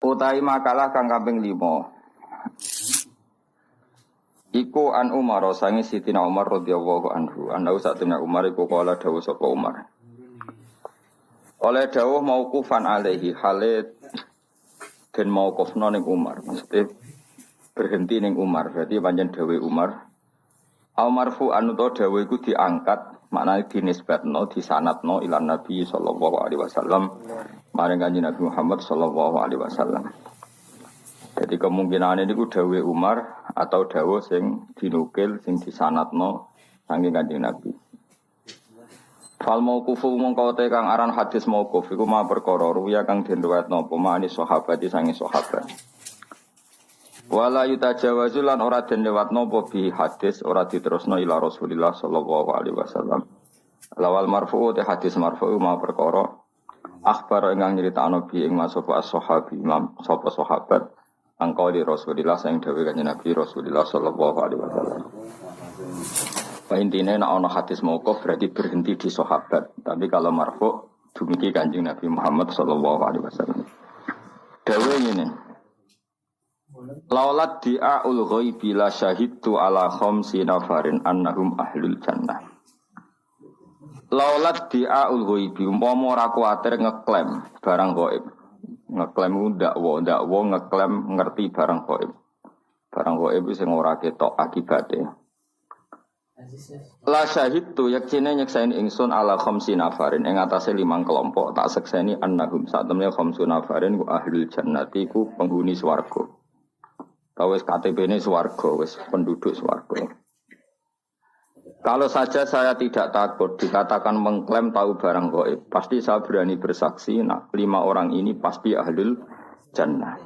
Utai makalah kang kaping 5. Iku an Umar sange Sidina Umar radhiyallahu anhu. Anau satuna Umar iku kala dawuh sapa Umar. Oleh dawuh mauqufan alaihi hale den mauqufna ning Umar. Maksudnya berhenti ning Umar. Berarti pancen dawuh Umar. Al marfu'an utawa dawuh iku diangkat, maknane dinisbatno, disanadno ila Nabi sallallahu alaihi wasallam. Maring Kanjeng Nabi Muhammad sallallahu alaihi wasallam. Jadi kemungkinan ini ku dawuh Umar atau dawuh sing dinukil sing disanadno saking Kanjeng Nabi. Fal mauqufu mongko te kang aran hadis mauquf iku ma perkara ruya kang den riwayatno apa mani sahabat sange sahabat. Wala yutajawazu lan ora den liwatno apa bi hadis ora diterusno ila Rasulillah sallallahu alaihi wasallam. Lawal marfu te hadis marfu ma perkara akhbar ingkang nyritakno bi ing masapa as-sahabi imam sapa sahabat angka di Rasulillah sing dawuh Kanjeng Nabi Rasulillah sallallahu alaihi wasallam. Pak intine nek ana hadis mauquf berarti berhenti di sahabat, tapi kalau marfu dumugi Kanjeng Nabi Muhammad sallallahu alaihi wasallam. Dawuh ngene. Laulat di'aul ghaibi la syahidtu ala khamsi nafarin annahum ahlul jannah. Laulat di'aul ghaibi umpama ora kuwatir ngeklaim barang gaib. Ngeklaim ku ndakwa ngeklaim ngerti barang gaib. Barang gaib sing ora ketok akibate. La syahidtu yaktine nyeksaini ingsun ala khamsi nafarin ing atase 5 kelompok tak sekseni annahum sak temene khamsu nafarin ku ahlul jannati ku penghuni swarga. Wis KTP-ne swarga, wis penduduk swarga. Kalau saja saya tidak takut dikatakan mengklaim tahu barang gaib, pasti saya berani bersaksi, 5 orang ini pasti ahlul jannah.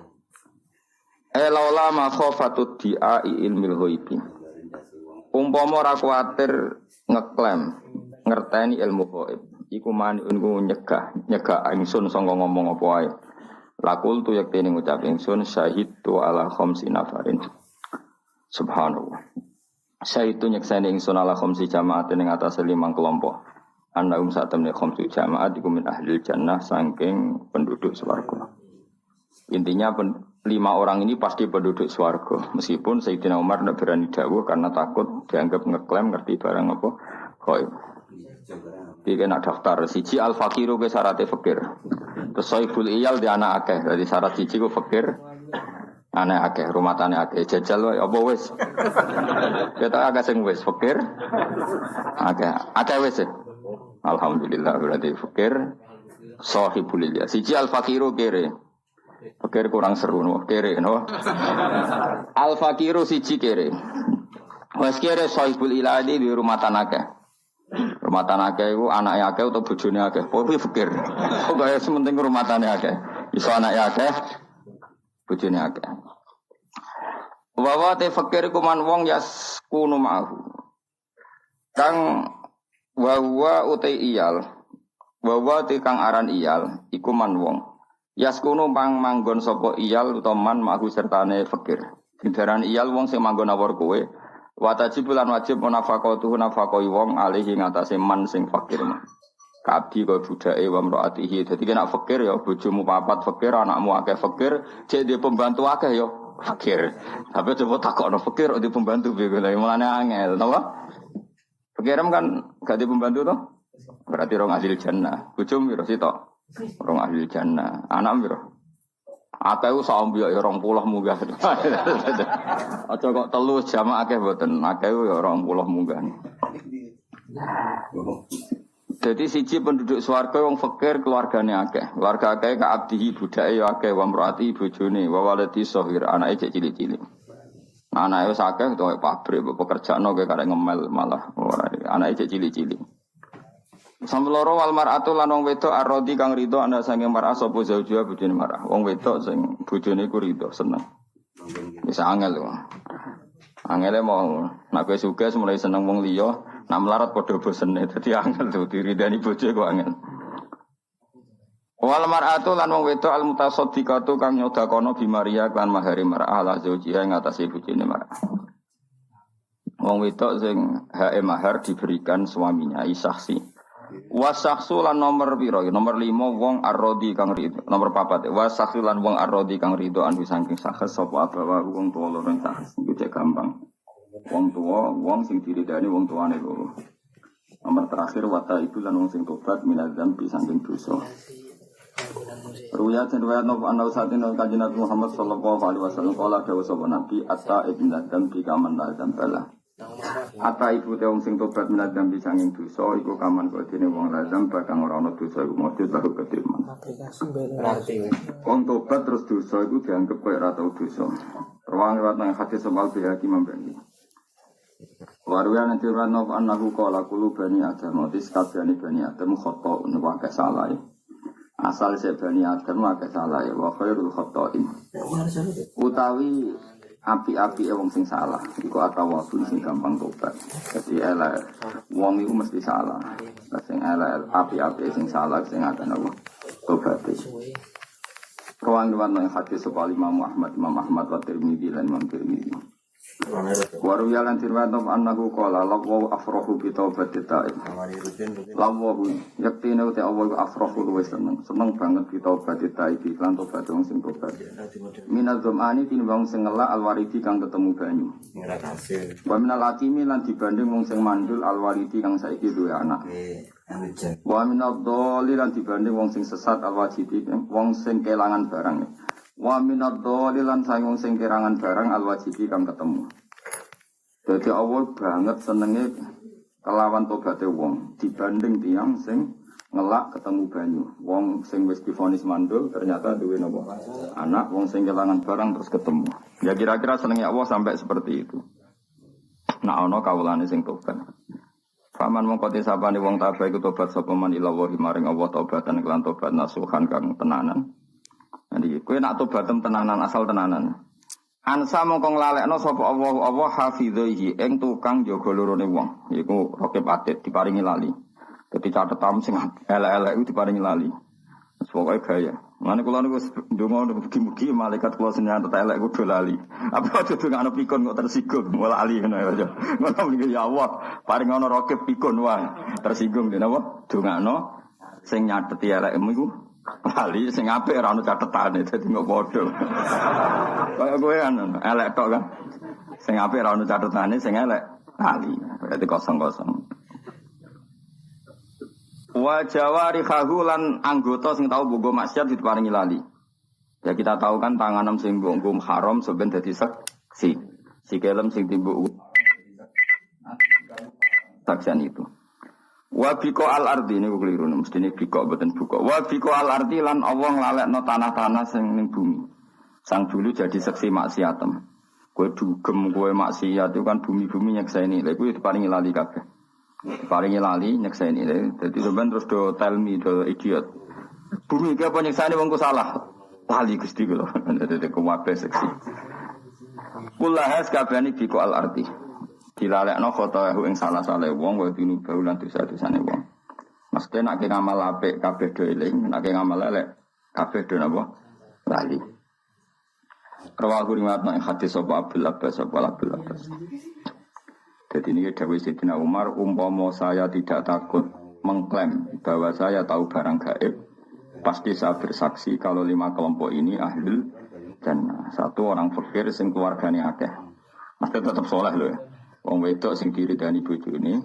Laula ma khafatud di'ai ilmil ghaibi. Umpama ora kuwatir ngeklaim ngerteni ilmu gaib, iku maniun ku nyegah ingsun sanga ngomong apa wae. Lakul tu yaktene ngucap ingsun syahidtu ala khamsi nafarin. Subhanallah. Syahidtu nyekseni ingsun ala khamsi jamaat ning atase 5 kelompok. Annahum satamne khamsu jamaat iku min ahli jannah saking penduduk swarga. Intinya 5 orang ini pasti penduduk swarga. Meskipun Sayyidina Umar tidak berani dawuh karena takut dianggap ngeklaim ngerti barang apa gaib. Iki nak daftar siji al-faqiru ke syaratnya fakir. Terus soibul iyal di anak akeh. Jadi syarat siji ku fakir, anak akeh, rumah tani akeh. Jajal apa wis? Kita akeh sing wis fakir, akeh wis. Alhamdulillah berarti fakir, sohibul iyal. Siji al-faqiru kere. Fakir kurang seru no, kere no. Al-faqiru siji kere. Wis kere sohibul iyal di rumah tani akeh. Rumah tanah akeh iku anake akeh utawa bojone akeh. Pokoke fikir. Pokoke sementing rumah tanah akeh. Iso anake akeh, bojone akeh. Wa te fikir iku man wong yaskunu ma'hu. Kang wa utai iyal. Wa te kang aran iyal iku man wong. Yaskunu manggon sapa iyal utawa man ma'hu sertane fikir. Dindaran iyal wong sing manggon awor kowe. Wa tajibulan wajib nafaqatuhu nafaqoi wong alihi ngatasé man sing fakir mah. Kabdi kaya budake wa mraatihi. Dadi nek fakir ya bojomu 4 fakir, anakmu akeh fakir, cek dia pembantu akeh ya fakir. Tapi coba takokno fakir di pembantu piye lha mulane angel, napa? Fakiram kan gak di pembantu to? Berarti rong ahli jannah. Bojomu piro sitok? Rong ahli jannah. Anakmu piro? Akeh ku sampe ya 20 munggah. Aja kok 3 jamaah akeh mboten. Akeh ya 20 munggah. Jadi siji penduduk swarga wong fakir keluargane akeh. Keluarga akeh ka abdihi budake ya akeh wa mraati bojone wa waladi shahir anake cek cilik-cilik. Anake wis akeh utawa pabrik pekerjaane kaya karek ngemel malah anake cek cilik-cilik. Sampai loro wal mar'atu lan wong wedok arrodi kang rido ana sange mar'ah sapa zaujua bojone mar'ah. Wong wedok sing bojone ku rido seneng. Bisa angel lho. Angele mau nek kowe sugih mulai seneng wong liya, nek melarat padha bosene. Dadi angel tuh diridani bojo kok angel. Wal mar'atu lan wong wedok al mutasaddiqatu kang nyodakono bimaria kan mahari mar'ah la zaujia ing atase bojone mar'ah. Wong wedok sing hae mahar diberikan suaminya isaksi. Wasakhsu lan nomor piro? Nomor 5 wong arrodi kang rido. Nomor 4 wasakhsu lan wong arrodi kang rido anu saking sakhes sapa abawa wong tuwa loro sakhes iku cek gampang. Wong tuwa wong sing diridani wong tuane loro. Nomor terakhir wata itu lan wong sing tobat minadzam bi saking dosa. Ruya dan riwayat Nabi satin Kanjeng Nabi Muhammad sallallahu alaihi wasallam kala dawuh sapa Nabi atta ibn adam bi kaman lazam bala. Ata ibu te wong sing tobat minadzam bi saking dosa iku kaman kok dene wong lazam bakang ora ana dosa iku mesti baru ketiman. Wong tobat terus dosa iku dianggep koyo ora tau dosa. Ruang riwayat nang hadis sebal bi hakim mbeni. Waruya nanti ranov anahu kala kulu bani adam otis kabehane bani adam khata wa salah. Asal sebani adam akeh salah wa khairul khata'in. Utawi api-api wong sing salah iku atawabun sing gampang tobat. Jadi elek wong iku mesti salah. Sing elek api-api sing salah sing akan apa tobat. Ruang nang hadis sebal Imam Ahmad wa Tirmidzi lan Imam Tirmidzi. Waruya lan tirwatov annahu qala lawu afrahu bi taubati ta'ib. Lawu yaktine uti Allah afrahu luwes seneng banget bi taubati ta'ib lan tobat wong sing tobat. Minaz zamani tinimbang sing ngelak alwaridi kang ketemu banyu. Wa minal atimi lan dibanding wong sing mandul alwaridi kang saiki duwe anak. Wa minad dhalil lan dibanding wong sing sesat alwajidi wong sing kelangan barang. Wa minad dhalilan sayung sing kerangan barang alwajibi kang ketemu. Dadi Allah banget senenge kelawan tobaté wong dibanding tiyang sing ngelak ketemu banyu. Wong sing wis divonis mandul ternyata duwe napa? Anak wong sing kelangan barang terus ketemu. Ya kira-kira senenge Allah sampai seperti itu. Nah ana kawulane sing tobat. Faman mongko tisapane wong tabah iku tobat sapa man ila wa maring Allah tobatan kelan tobat nasuhan kang tenanan. Jadi, kowe nak tobatem tenanan asal tenanan. Ansa mongko nglalekno sapa Allah hafidhihi ing tukang jaga lorone wong. Iku rokib atid diparingi lali. Dadi catetam sing elek-elek iku diparingi lali. Pokoke gaya. Mane kula niku ndonga mugi-mugi malaikat kula sing nyatet elek kudu lali. Apa kudu ngono pikun kok tersinggung malah lali ngono ya. Ngono mriki ya Allah, paring ana rokib pikun wae. Tersinggung dene apa? Dongakno sing nyateti elekmu iku lali sing apik ora ono catetane dadi kok padha. Kaya kowe kan elek tok kan. Sing apik ora ono catetane sing elek lali. Berarti kosong-kosong. Wa jawarihahu lan anggota sing tau bogo maksiat diparingi lali. Ya kita tahu kan tanganem sing nggo haram sampeyan dadi saksi. Sikelem sing timbuk saksian itu. Wa biko al-ardi niku keliru mestine biko mboten buka. Wa biko al-ardi lan Allah nglalekno tanah-tanah sing ning bumi. Sang dulu jadi saksi maksiatem. Kowe dugem kowe maksiat itu kan bumi-bumi nyekseni. Lha kuwi diparingi lali kabeh. Diparingi lali nyekseni. Dadi sampean terus do tell me do idiot. Bumi iki apa nyekseni wong ku salah. Lali Gusti kula. Dadi kuwabe saksi. Kullahas kabehane biko al-ardi. Dilalekno khotoyahu ing salah-salah wong wa dinu baulan dosa-dosane wong. Mesti nek ngamal apik kabeh do eling, nek ngamal elek kabeh do napa? Lali. Rawahu riwayat nang hadis sapa Abdul Abbas sapa Abdul Abbas. Jadi ini dawuh Sayyidina Umar, umpama saya tidak takut mengklaim bahwa saya tahu barang gaib, pasti saya bersaksi kalau 5 kelompok ini ahlul jannah. Satu orang fakir sing keluargane akeh. Mesti tetap soleh lho ya. Wong wedok sing diridani bojone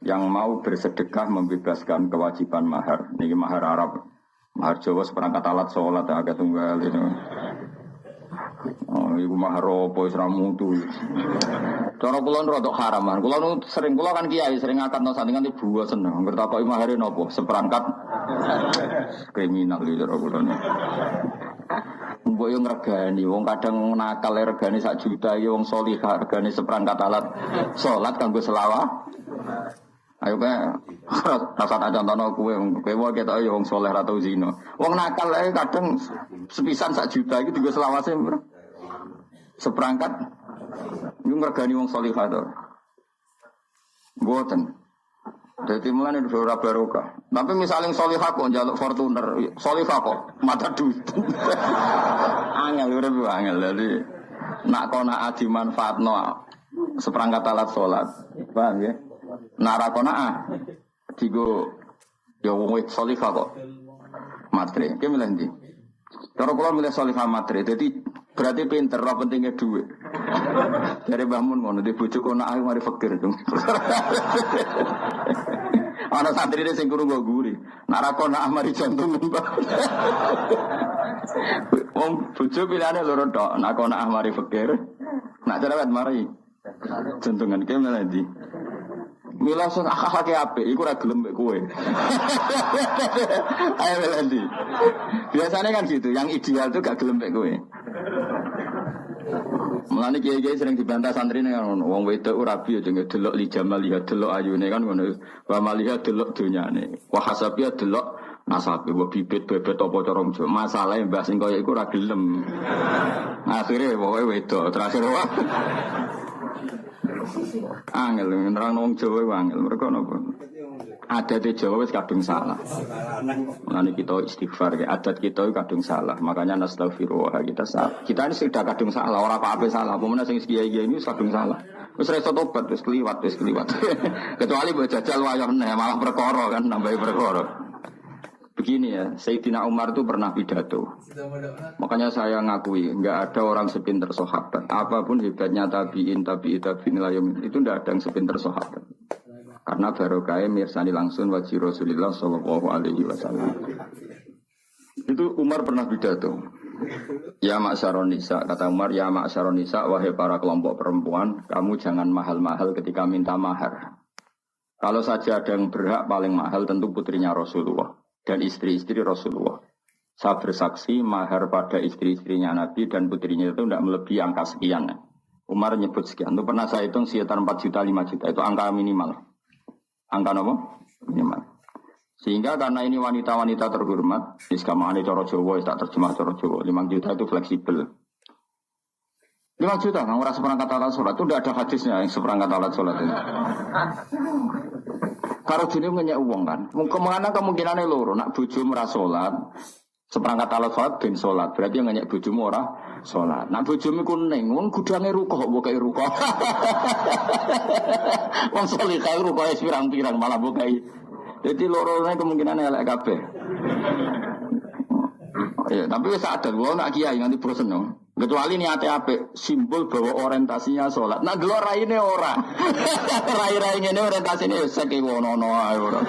yang mau bersedekah membebaskan kewajiban mahar. Niki mahar Arab. Mahar Jawa seperangkat alat salat agak tunggal itu. Oh, iku mahar opo wis ra mutu. Cara kula rodok haraman. Kula kan kiai sering akad no sandingan ibu seneng. Ngertakoki mahare napa? Seperangkat kriminal iki cara kula. Mbok yo ngregani wong kadang nakal regane 1 juta ya wong salihah regane seperangkat alat salat kanggo selawat. Ayo kae rasa contohno kowe wae ketok ya wong saleh ra tau zina. Wong nakal ae kadang sepisan 1 juta iki digo selawase seperangkat yo ngregani wong salihah to. Mboten. Jadi mulane ora barokah. Tapi misalnya salihah kok njaluk Fortuner, salihah kok mata duit. Angel urip angel. Jadi nak kona adi manfaatno seperangkat alat salat. Paham ya? Nak ra kona digo ya wong wit salihah kok. Matre, ki milih ndi? Cara kula milih salihah matre. Dadi berarti pinter, ora pentingnya duit. Dari Mbah Mun ngono di bojo kono ae mari fakir. Ana santri sing kuru go guri. Nek ra kono mari jantung Mbah. Wong bojo pilihane loro tok, nek kono mari fakir. Nek cerewet mari jantungan ki milih ndi? Mila sing akeh apik iku ora gelem mek kowe. Ayo Melandi. Biasanya kan gitu, yang ideal tuh gak gelem mek kowe. Mulane kiai-kiai sering dibantah santri ning ngono. Wong wedok ora rabi aja ngedelok li jamal lihat delok ayune kan ngono. Wa maliha delok donyane. Wa hasabiya delok nasabe wa bibit bebet apa cara njo. Masalahe mbah sing kaya iku ora gelem. Akhire pokoke wedok terakhir wae. Angel nerang wong Jawa wae angel. Mergo napa? Adat Jawa wis kadung salah. Mulane kita istighfar ya. Adat kita kadung salah. Makanya nastaghfirullah kita salah. Kita ini sudah kadung salah, ora apa-apa salah. Pemene sing kiai-kiai ini kadung salah. Wis ra iso tobat, wis kliwat. Kecuali mbok jajal wayah neh malah perkara kan nambahi perkara. Begini ya, Sayyidina Umar itu pernah pidato. Makanya saya ngakui, enggak ada orang sepinter sahabat. Apapun hebatnya tabi'in layum, itu enggak ada yang sepinter sahabat. Karena barokah mirsani langsung wajib Rasulullah sallallahu alaihi wasallam. Itu Umar pernah pidato. Ya ma'syaron nisa, kata Umar, ya ma'syaron nisa, wahai para kelompok perempuan, kamu jangan mahal-mahal ketika minta mahar. Kalau saja ada yang berhak paling mahal tentu putrinya Rasulullah dan istri-istri Rasulullah. Saya bersaksi mahar pada istri-istrinya Nabi dan putrinya itu tidak melebihi angka sekian. Umar nyebut sekian. Itu pernah saya hitung sekitar 4 juta, 5 juta. Itu angka minimal. Angka apa? Minimal. Sehingga karena ini wanita-wanita terhormat, iskamane cara Jawa, tak terjemah cara Jawa. 5 juta itu fleksibel. 5 juta, kan orang seperangkat alat sholat. Itu tidak ada hadisnya yang seperangkat alat sholat ini. Kalau jenis ngenyek uang kan, kemana kemungkinannya loro, nak bojomu ora sholat, seperangkat alat sholat ben sholat, berarti yang ngenyek bojomu ora sholat. Nak bojomu kuning, wong gudange rukoh, bukai rukoh. Wong solihah rukoh pirang-pirang malah bukai. Jadi loro-lorone kemungkinannya elek kabeh. Ya, tapi wis sadar wong nak kiai nganti bosen no. Kecuali niatnya apik, simbol bahwa orientasinya sholat. Nah, gelor raine ora. Rai-rai ngene orientasine seki wono-ono ae ora.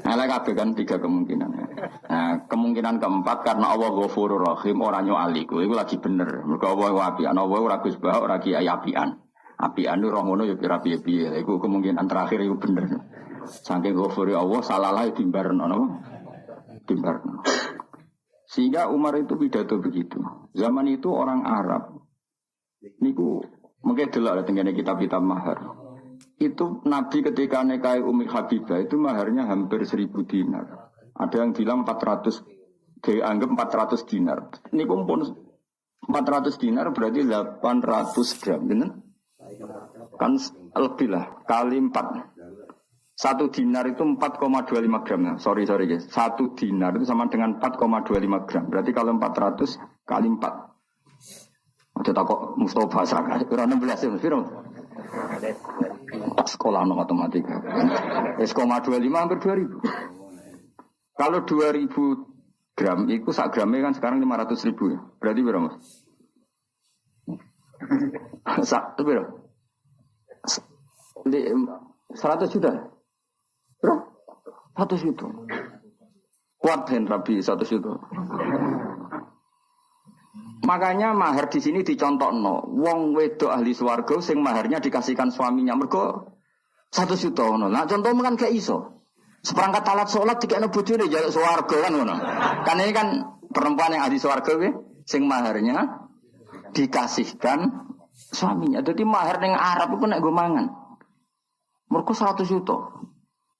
Ala kabeh kan 3 kemungkinan. Nah, kemungkinan keempat karena Allah Ghafurur Rahim ora nyualiku. Iku lagi bener. Mergo Allah apian, Allah ora Gus Bah, ora kiai apian. Apian roh ngono ya piye-piye. Iku kemungkinan terakhir iku bener. Saking Ghafuri Allah salalah timbarno napa? Timbarno. Sehingga Umar itu pidato begitu. Zaman itu orang Arab, niku mungkin delok tengene kitab-kitab mahar. Itu Nabi ketika nikahi Ummi Habibah itu maharnya hampir 1000 dinar. Ada yang bilang 400, dianggap 400 dinar. Niku pun 400 dinar berarti 800 gram, bener? Kan lebih lah, kali 4. 1 dinar itu 4,25 gram. Sorry guys. 1 dinar itu sama dengan 4,25 gram. Berarti kalau 400 kali 4. Ada takut Mustafa Saka. Kurang 16 ya. Sekolah matematika. S,25 hampir 2000. Kalau 2000 gram itu sak gramnya kan sekarang 500.000 ya. Berarti berapa? Itu berapa? 100 juta. Berapa? 100 juta. Kuat kan Rabi 100 juta. Makanya mahar di sini dicontohno. Wong wedok ahli swarga sing maharnya dikasihkan suaminya. Mergo 100 juta ngono. Nah contohnya kan gak iso. Seperangkat alat sholat dikene bojone jaluk swarga kan ngono. Kan ini kan perempuan yang ahli swarga kuwi sing maharnya dikasihkan suaminya. Jadi mahar ning Arab iku nek nggo mangan. Mergo 100 juta.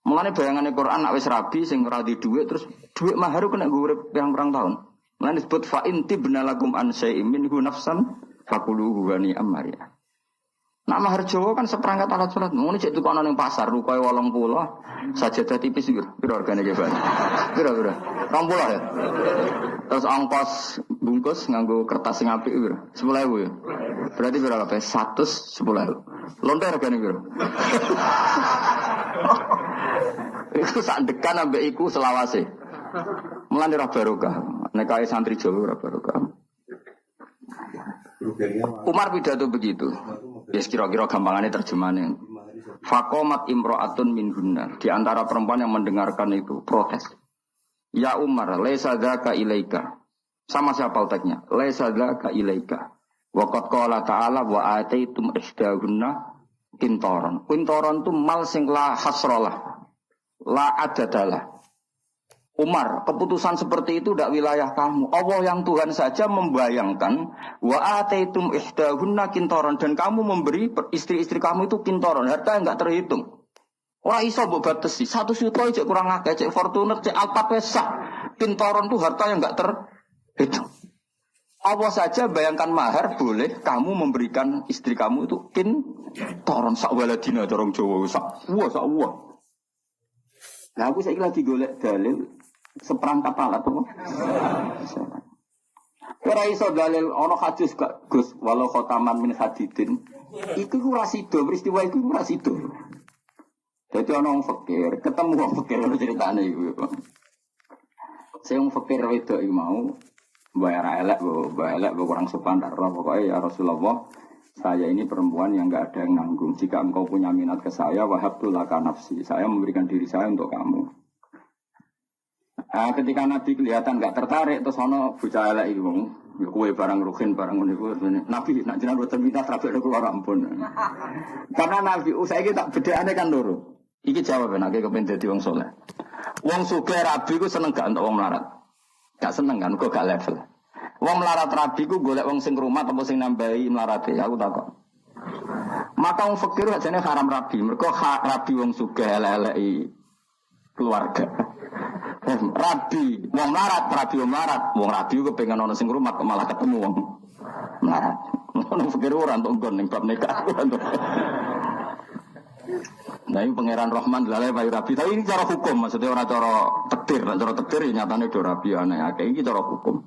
Mulane bayangane Quran nek wis rabi sing ora di dhuwit terus dhuwit mahar ku nek urip pirang-pirang tahun. Mulane disebut fa inti binalakum an syai'in minhu nafsan fakuluhu wa ni'amariya. Nak mahar Jawa kan seperangkat alat salat. Ngono cek tukono ning pasar rupae 80, sajadah tipis piro regane ge, Pak? Piro? 20 ya. Terus ongkos bungkus nganggo kertas sing apik piro? 10.000 ya. Berarti piro kabeh? 110.000. Lontar regane piro? Iku sandekan ambek iku selawase. Mulane ora barokah. Nek kaya santri Jawa ora barokah. Umar pidato begitu. Ya kira-kira gampangannya terjemahannya. Fakomat imro'atun min gunnar. Di antara perempuan yang mendengarkan itu protes. Ya Umar, laisa dzaka ilaika. Sama siapa letaknya? Laisa dzaka ilaika. Wa qad qala ta'ala wa ataitum ihdahunna qintaran. Qintaran itu mal sing la hasralah. La adadalah. Umar, keputusan seperti itu tidak wilayah kamu. Allah yang Tuhan saja membayangkan wa ataitum ihdahunna qintaran dan kamu memberi istri-istri kamu itu qintaran, harta yang enggak terhitung. Ora iso mbok batesi. 1 juta cek kurang akeh, cek Fortuner, cek Alfa Pesa. Qintaran itu harta yang enggak terhitung. Allah saja bayangkan mahar boleh kamu memberikan istri kamu itu qintaran sak waladina dorong Jawa sak wa. Nah aku saiki lagi golek dalil seperangkat alat apa? Ora iso dalil ana hadis gak Gus walau khotaman min hadidin. Iku ora sida, peristiwa iku ora sida. Dadi ana wong fakir, ketemu wong fakir ceritane iku. Sing fakir wedok iki mau bayar elek kurang sopan darah pokoknya ya Rasulullah. Saya ini perempuan yang enggak ada yang nanggung. Jika engkau punya minat ke saya, wahabtu laka nafsi. Saya memberikan diri saya untuk kamu. Nah, ketika Nabi kelihatan enggak tertarik, terus ono bocah elek iki wong, ya kowe barang ruhin barang ngono iku. Nabi nak jenengan boten minat rapi keluar ampun. Karena Nabi saiki tak bedhekane kan loro. Iki jawaban nek kepen dadi wong saleh. Wong sugih rabi ku seneng gak entuk wong melarat. Gak seneng kan kok gak level. Wong melarat rabi ku golek wong sing rumah atau sing nambahi melarate, aku takok. Maka wong fakir ajane haram rabi, mergo rabi wong sugih elek-eleki keluarga. Rabi, wong melarat, wong rabi ku pengen ana sing rumah kok malah ketemu wong melarat. Wong fakir ora entuk nggon ning bab nikah. Nah ini pangeran Rahman lalai bayi rabi. Tapi ini cara hukum, maksudnya orang cara takdir ya nyatanya do rabi aneh. Ini cara hukum.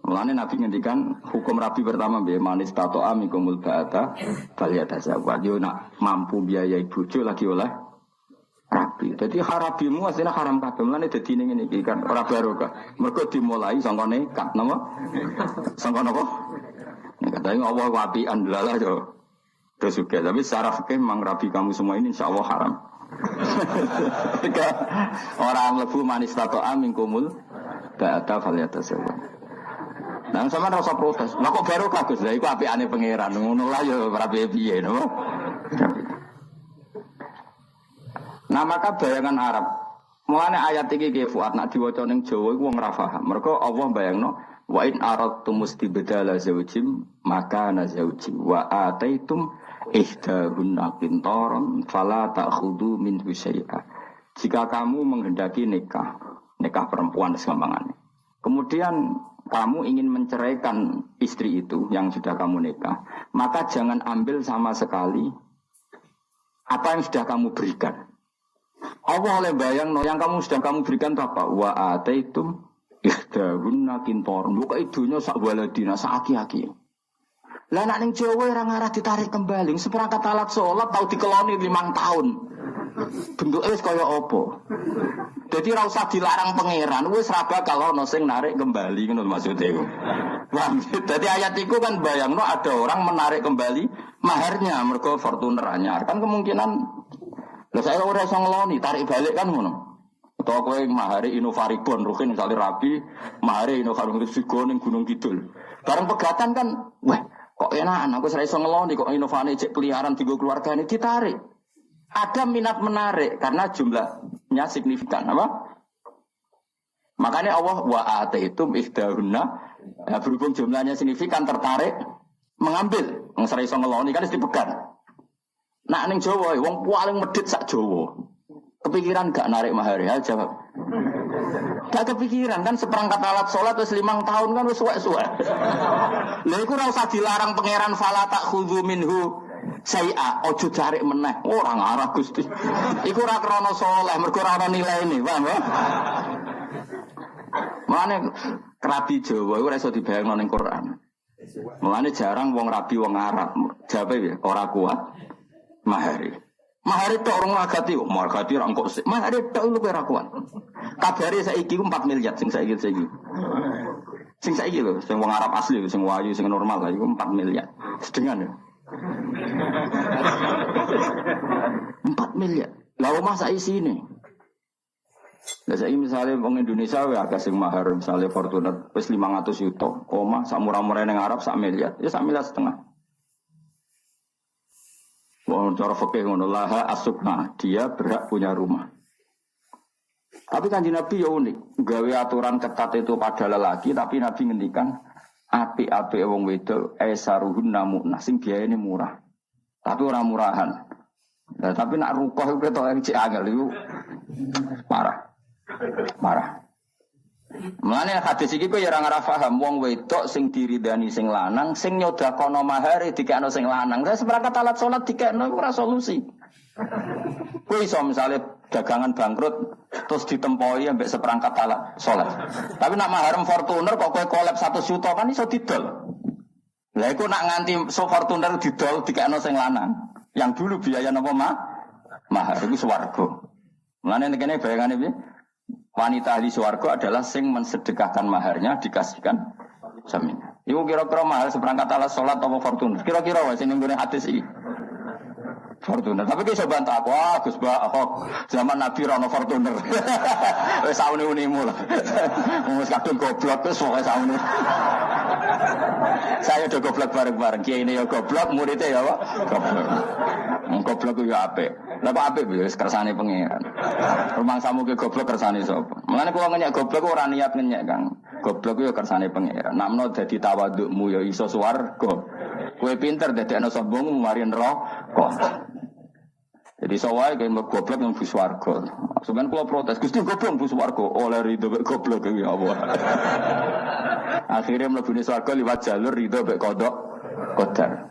Mulane Nabi ngendikan hukum rabi pertama be manis tato amikumul ba'ata baliyata zawat. Yo nak mampu biayai bojo lagi oleh rabi. Jadi harabimu asline haram kabeh. Mulane dadi ngene iki kan ora barokah. Mergo dimulai sangka nekat napa? Sangka napa? Nek katanya Allah wabi'an lalah yo. Terus juga, tapi secara fikih memang rabi kamu semua ini insya Allah haram. Orang lebu manis tato amin kumul ba'ata faliyata sewa. Nah sama rasa protes. Lah kok baru kagus lah, itu api aneh pangeran. Ngono lah ya rabi piye, no? Nah maka bayangan Arab. Mulane ayat iki ki Fuad nak diwaca ning Jawa iku wong ora paham. Mergo Allah bayangno wa in aradtum mustibdala zawjim maka na zawji wa ataitum ihdahunna qintaran fala ta'khudhu minhu syai'a. Jika kamu menghendaki nikah perempuan segampangannya. Kemudian kamu ingin menceraikan istri itu yang sudah kamu nikah, maka jangan ambil sama sekali apa yang sudah kamu berikan. Allah oleh bayang yang sudah kamu berikan itu apa? Wa ataitum ihdahunna qintaran. Buka idunya sak waladina sak aki-aki. Lah nek ning Jawa ora ngarah ditarik kembali, seperangkat alat salat tau dikeloni 5 tahun. Bentuke wis kaya apa? Dadi ora usah dilarang pangeran, wis ra bakal ana sing narik kembali ngono maksudnya iku. Dadi ayat iku kan bayangno ada orang menarik kembali maharnya mergo Fortuner anyar. Kan kemungkinan lha saya ora iso ngeloni, tarik balik kan ngono. Utawa kowe mahari Innovaribon ruhin misale rabi, mahari Innovaribon Sigo ning Gunung Kidul. Bareng pegatan kan, wah kok enakan aku ora iso ngeloni kok Innovane cek peliharaan digo keluargane ditarik. Ada minat menarik karena jumlahnya signifikan apa? Makanya Allah wa ataitum ihdahunna berhubung jumlahnya signifikan tertarik mengambil. Wong ora iso ngeloni kan dipegat. Nak ning Jawa wong paling medhit sak Jawa. Kepikiran gak narik mahar ya jawab. Gak kepikiran kan seperangkat alat sholat wis 5 tahun kan wis suwek-suwek. Lha iku ora usah dilarang pangeran fala ta'khudhu minhu syai'a, ojo cari meneh. Ora ngarah Gusti. Iku ora krana saleh, mergo ora ana nilaine, paham ya? Mane rabi Jawa iku ora iso dibayangno ning Quran. Mulane jarang wong rabi wong Arab. Jawabe ya ora kuat mahari. Mahar itu orang magati, magati orang kok sih. Mahar itu lu perakuan. Kabare saiki ku 4 miliar sing saiki. Sing saiki lho, sing wong Arab asli, sing wayu, sing normal lah iku 4 miliar. Sedengan ya. 4 miliar. Lah omah sak isine. Lah saiki misale wong Indonesia wae agak sing mahar misale Fortuner wis 500 juta. Omah sak murah-murah ning Arab sak miliar. Ya sak miliar setengah. Wong cara fikih ngono laha asukna, dia berhak punya rumah. Tapi Kanjeng Nabi ya unik, gawe aturan ketat itu pada lelaki, tapi Nabi ngendikan apik-apik wong wedok aisaruhun namuna sing biayane murah. Tapi ora murahan. Nah, tapi nak rukoh iku ketok cek angel iku parah. Parah. Mulane hadis iki kowe ya ora ngarah paham wong wedok sing diridani sing lanang sing nyodakono mahare dikekno sing lanang. Saya seperangkat alat salat dikekno iku ora solusi. Kowe iso misale dagangan bangkrut terus ditempoi ambek seperangkat alat salat. Tapi nak mahar Fortuner kok kowe kolab 1 juta kan iso didol. Lah iku nak nganti Fortuner didol dikekno sing lanang. Yang dulu biaya napa mahar iku swarga. Mulane kene bayangane piye? Wanita ahli swarga adalah sing mensedekahkan maharnya dikasihkan suaminya. Iku kira-kira mahar seperangkat alat salat atau Fortuner. Kira-kira wae sing nggone hadis iki. Fortuner. Tapi ki iso bantah aku, Gus Ba, zaman Nabi rono Fortuner. Wis saune-unimu lah. Wis kadung goblok wis pokoke saune. Saya udah goblok bareng-bareng. Kiai ini ya goblok, muridnya ya apa? Goblok. Goblok itu ya apik. Lah kok apik wis kersane pangeran. Rumang samu ke goblok kersane sapa? Mulane kula ngenyek goblok ora niat ngenyek, Kang. Goblok yo kersane pangeran. Namno dadi tawadukmu ya iso swarga. Kowe pinter dadekno sombongmu mari neraka. Jadi sawai kayak goblok yang bus warga. Sebenarnya kalau protes, Gusti goblok bus warga. Oleh ridho bek goblok ya Allah. Akhirnya mlebu swarga liwat jalur ridho bek kodok kodar.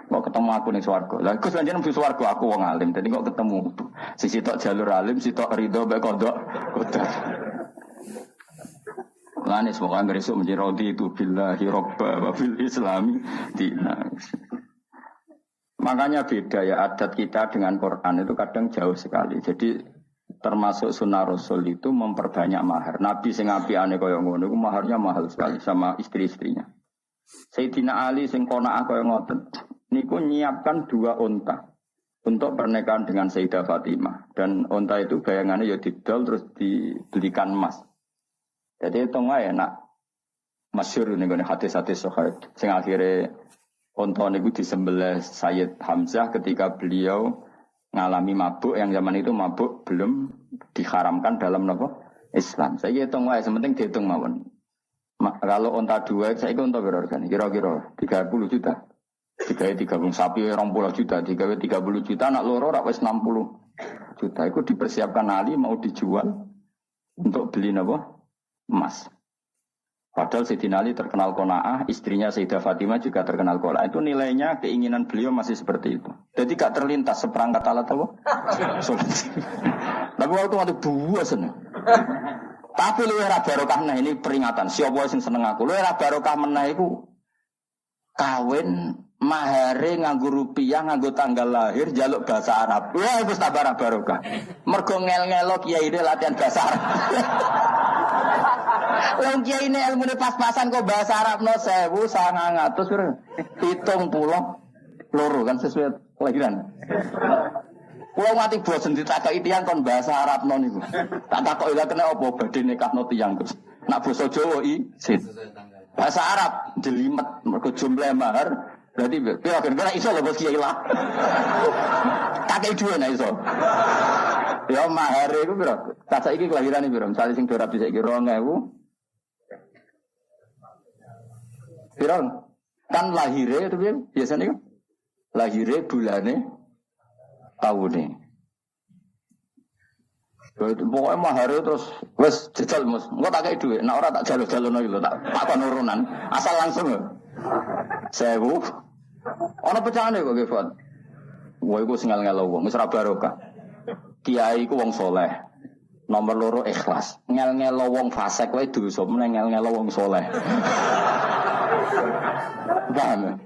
Kok ketemu aku ning swarga. Lah Gus panjenengan bus warga aku wong alim. Dadi kok ketemu sisi tok jalur alim, sisi tok ridho bek kodok kodar. Lane semoga besok menjadi rodi itu billahi robba wa bil islami dina. Makanya beda ya adat kita dengan Quran itu kadang jauh sekali. Jadi termasuk sunnah Rasul itu memperbanyak mahar. Nabi sing apiane kaya ngono iku maharnya mahal sekali sama istri-istrinya. Sayyidina Ali sing qanaah kaya ngoten niku nyiapkan 2 unta untuk pernikahan dengan Sayyidah Fatimah dan unta itu bayangannya ya didol terus dibelikan emas. Jadi itu wae nak masyhur niku hadis-hadis sahih sing akhire unta niku disembelih Sayyid Hamzah ketika beliau ngalami mabuk yang zaman itu mabuk belum diharamkan dalam nopo Islam. Saya hitung wae, sementing dihitung mawon. Kalau unta 2, saya unta berapa kan? Kira-kira 30 juta. Digawe 30 sapi 20 juta, digawe 30 juta anak loro rak wis 60 juta. Itu dipersiapkan Ali mau dijual untuk beli nopo? Emas. Padahal Sayyidina Ali terkenal qanaah, istrinya Sayyidah Fatimah juga terkenal qanaah. Itu nilainya keinginan beliau masih seperti itu. Jadi gak terlintas seperangkat alat apa? Tapi waktu buas nih. Tapi lu era barokah nah ini peringatan. Siapa sing seneng aku? Lu era barokah menah iku kawin mahare nganggo rupiah, nganggo tanggal lahir, jaluk bahasa Arab. Wah, wis tambah barokah. Mergo ngel-ngelok kiai ini latihan bahasa Arab. Wong kiai ini ilmune pas-pasan kok bahasa Arab no 1900 70 kan sesuai kelahiran. Kulo mati bosen ditakoki tiyang kon bahasa Arab no niku. Tak takoki lha kena apa badhe nikahno tiyang terus. Nak basa Jawa isin. Bahasa Arab jelimet mergo jumlah mahar berarti kira-kira iso lho bos kiai lah. Kakek dua nek iso. Ya mahar iku piro? Tak saiki kelahirane piro? Misale sing ora bisa iki 2000 Piro? Kan lahirnya itu biasanya kan lahirnya bulane tahunnya. Pokoknya mahar terus wes jajal mus. Enggak tak kayak duit. Nah orang tak jalur-jalur lagi loh. Tak penurunan. Asal langsung loh. 1000. Ono pecahane kok Gifat. Wah iku sing ngel-ngelo wong wis ra barokah. Kiai ku wong soleh. Nomor 2 ikhlas. Ngel-ngelo wong fasik wae dosa, meneng ngel-ngelo wong soleh. Paham?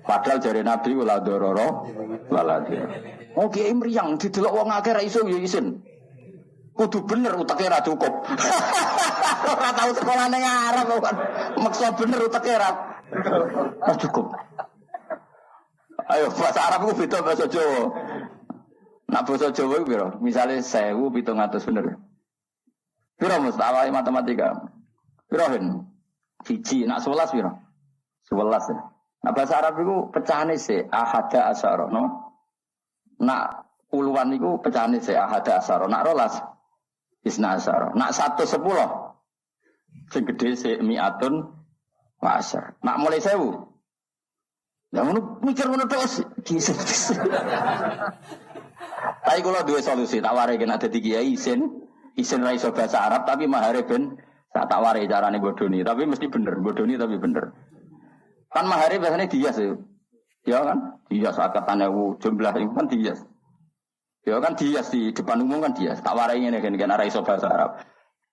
Padahal jari Nabi wala dororo wala dia. Oh kiai mriyang didelok wong akeh ra iso ya isin. Kudu bener uteke ra cukup. Ora tau sekolahane ngarep kok. Maksa bener uteke ra cukup. Ayo bahasa Arab ku beda bahasa Jawa. Nak bahasa Jawa ku piro? Misale 1700 bener. Piro mustawai matematika? Piro hen? Siji nak 11 piro? 11 ya. Nah bahasa Arab itu pecahane se ahada asyara no. Nak puluhan itu pecahane se ahada asyara. Nak rolas isna asyara. Nak 110 sing gede se mi'atun wa asyar. Nak mulai 1000 ya mikir ngono terus. Tapi kalau dua solusi tak warai kena dadi kiai isin ra iso bahasa Arab tapi mahare ben tak warai carane bodoni tapi mesti bener bodoni tapi bener. Kan mahari biasanya dias ya. Ya kan? Dias akatane jumlah itu kan dias. Ya kan dias di depan umum kan dias. Tak warai ngene kan ora iso bahasa Arab.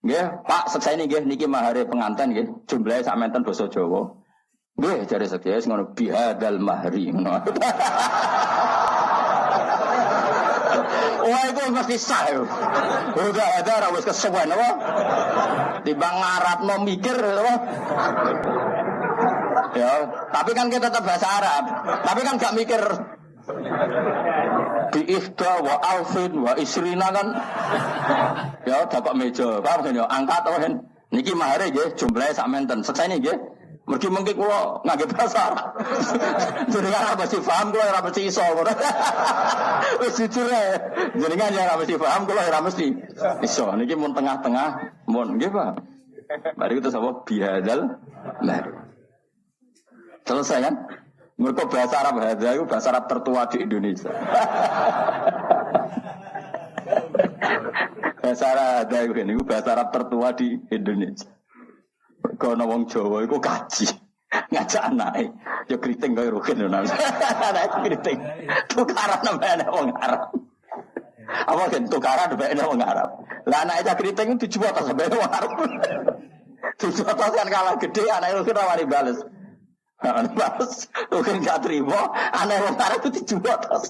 Nggih, Pak, sekseni nggih niki mahari pengantin nggih. Jumlahe sak menten basa Jawa. Nggih, jare sekian ngono bihadal mahri ngono. Wah, itu mesti sah. Udah ada ora wis kesuwen apa? Timbang ngarapno mikir apa? Ya, tapi kan kita tetap bahasa Arab. Tapi kan gak mikir di ifda wa alfin wa isrina kan. Ya, dapat meja. Paham kan ya? Angkat apa kan? Niki mahare nggih jumlahe sak menten. Seksene nggih. Mergi mengki kula ngangge bahasa Arab. Jenengan ora mesti paham kula ora mesti iso. Wis jujur ae. Jenengan ya ora mesti paham kula ora mesti iso. Niki mun tengah-tengah mun nggih, Pak. Mari kita sapa bihadzal mahri. Selesai kan? Mereka bahasa Arab hadza itu bahasa Arab tertua di Indonesia. Bahasa Arab hadza itu bahasa Arab tertua di Indonesia. Kono wong Jawa iku kaji. Ngajak anake. Yo kriting kaya rugen lho nang. Anak kriting. Tukaran nambah wong Arab. Apa kan tukaran nambah wong Arab. Lah anake cah kriting itu dijual tas sampe wong Arab. Dijual tas kan kalah gede anake rugen rawani bales. Bales rugen gak terima anake wong Arab itu dijual tas.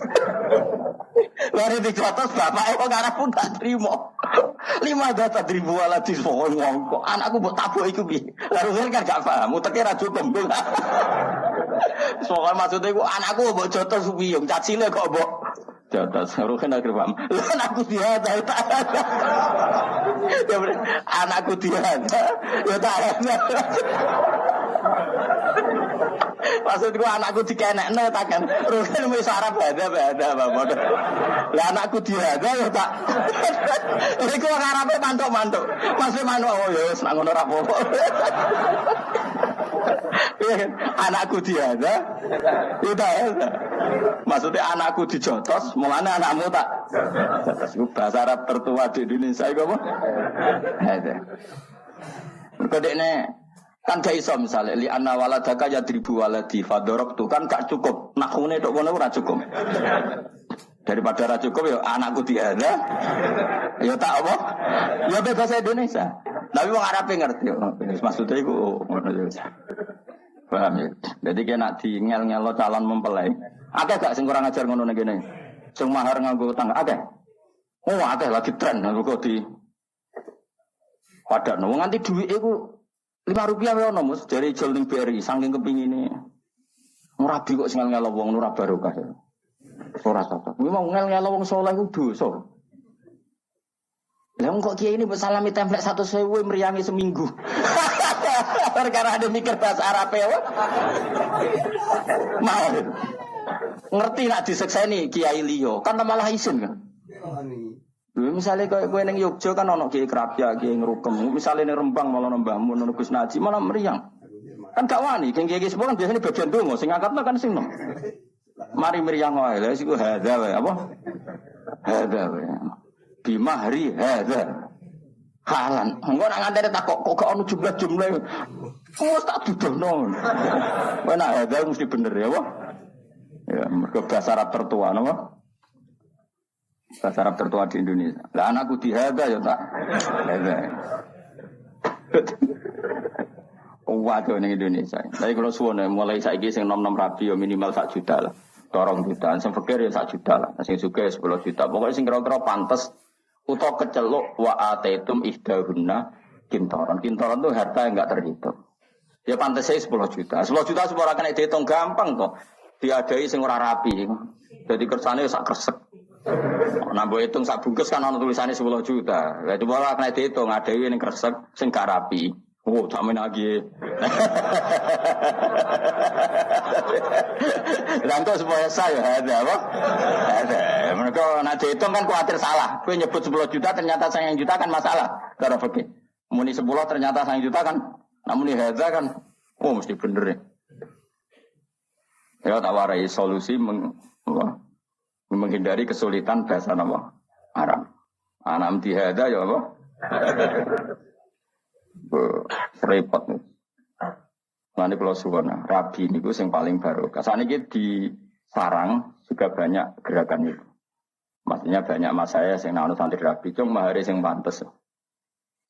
Lari dijual tas bapake wong Arab pun gak terima. 5 data ribu ala disfon wong kok anakku mbok tabuk iku piye. Lalu kan gak paham, uteke ra cukup. Soale maksude iku anakku mbok jotos wiyung, cacile kok mbok jotos. Lalu kan akhir paham. Lah anakku diada. Ya anakku diada. Ya tak. Maksudku anakku dikenekne ta kan. Rugen wis Arab ada Bapak. Lah anakku diada ya tak. Iku wong Arabe mantuk-mantuk. Maksud manuk oh ya wis nang ngono ra apa-apa. Anakku diada. Ya tak. Maksudnya anakku dijotos, mulane anakmu tak. Iku bahasa Arab tertua di Indonesia iku apa? Ada. Mergo dekne kan gak iso misalnya li anna waladaka yadribu waladi fadoroktu kan gak cukup nakhune tok kono ora cukup daripada ora cukup ya anakku diada ya tak apa ya bahasa Indonesia tapi wong Arab ngerti maksudnya iku ngono ya paham ya jadi kena di ngel-ngelo calon mempelai akeh gak sing kurang ajar ngono ning kene sing mahar nganggo tangga akeh oh akeh lagi tren kok di padakno wong nganti dhuwit iku Rp5 wae ono Mus dari jual ning BRI saking kepingine. Murabi kok sing ngel wong ora barokah. Ora cocok. Kuwi mau ngel wong saleh ku dosa. Lah kok kiai ini mbok salami template 100.000 meriangi seminggu. Perkara ada mikir bahasa Arab ya. Mau. Ngerti nak disekseni kiai liya, kan malah isin kan. Misalnya kowe ning Yogya kan ono kiai Krapya, kiai Ngrukem. Misalnya ning Rembang malah nambah mun Gus Naji malah meriang. Kan gak wani, kiai sepuluh kan biasanya bagian donga sing angkatno kan sing nom. Mari meriang wae. Lah iku hadza wae apa? Hadza wae. Bi mahri hadza. Halan. Engko nak ngantene takok kok gak ono jumlah-jumlah. Wes tak dudono. Kowe nak hadza mesti bener ya apa? Ya, mergo bahasa Arab tertua napa? Bahasa Arab tertua di Indonesia. Lah anakku dihada ya tak. Waduh ning Indonesia. Tapi kalau suwon mulai saiki sing nom-nom rabi ya minimal 1 juta lah. 2 juta, sing fakir ya 1 juta lah. Sing sugih 10 juta. Pokoknya sing kira-kira pantes utawa keceluk wa ataitum ihdahunna kintaran. Kintaran itu harta yang enggak terhitung. Ya pantes saya 10 juta. 10 juta semua kena dihitung gampang kok. Diadai sing ora rapi. Jadi kersane sak kresek. Nambah hitung sak bungkus kan ana tulisane 10 juta. Lah itu ora kena dihitung adai ning kresek sing gak rapi. Oh, tak main lagi. Langkah supaya saya ada apa? Ada. Mereka nak dihitung kan khawatir salah. Kau nyebut 10 juta ternyata sayang juta kan masalah. Cara fikih. Muni 10 ternyata sayang juta kan. Namun ini hadza kan. Oh mesti bener ya. Ya tak warai solusi menghindari kesulitan bahasa nama Arab. Anak mti hadza ya apa? Repot nih. Nanti kalau suwana rabi niku yang paling baru. Kasane di sarang juga banyak gerakan itu. Maksudnya banyak mas saya yang nanu santri rabi, cung mahari yang pantes.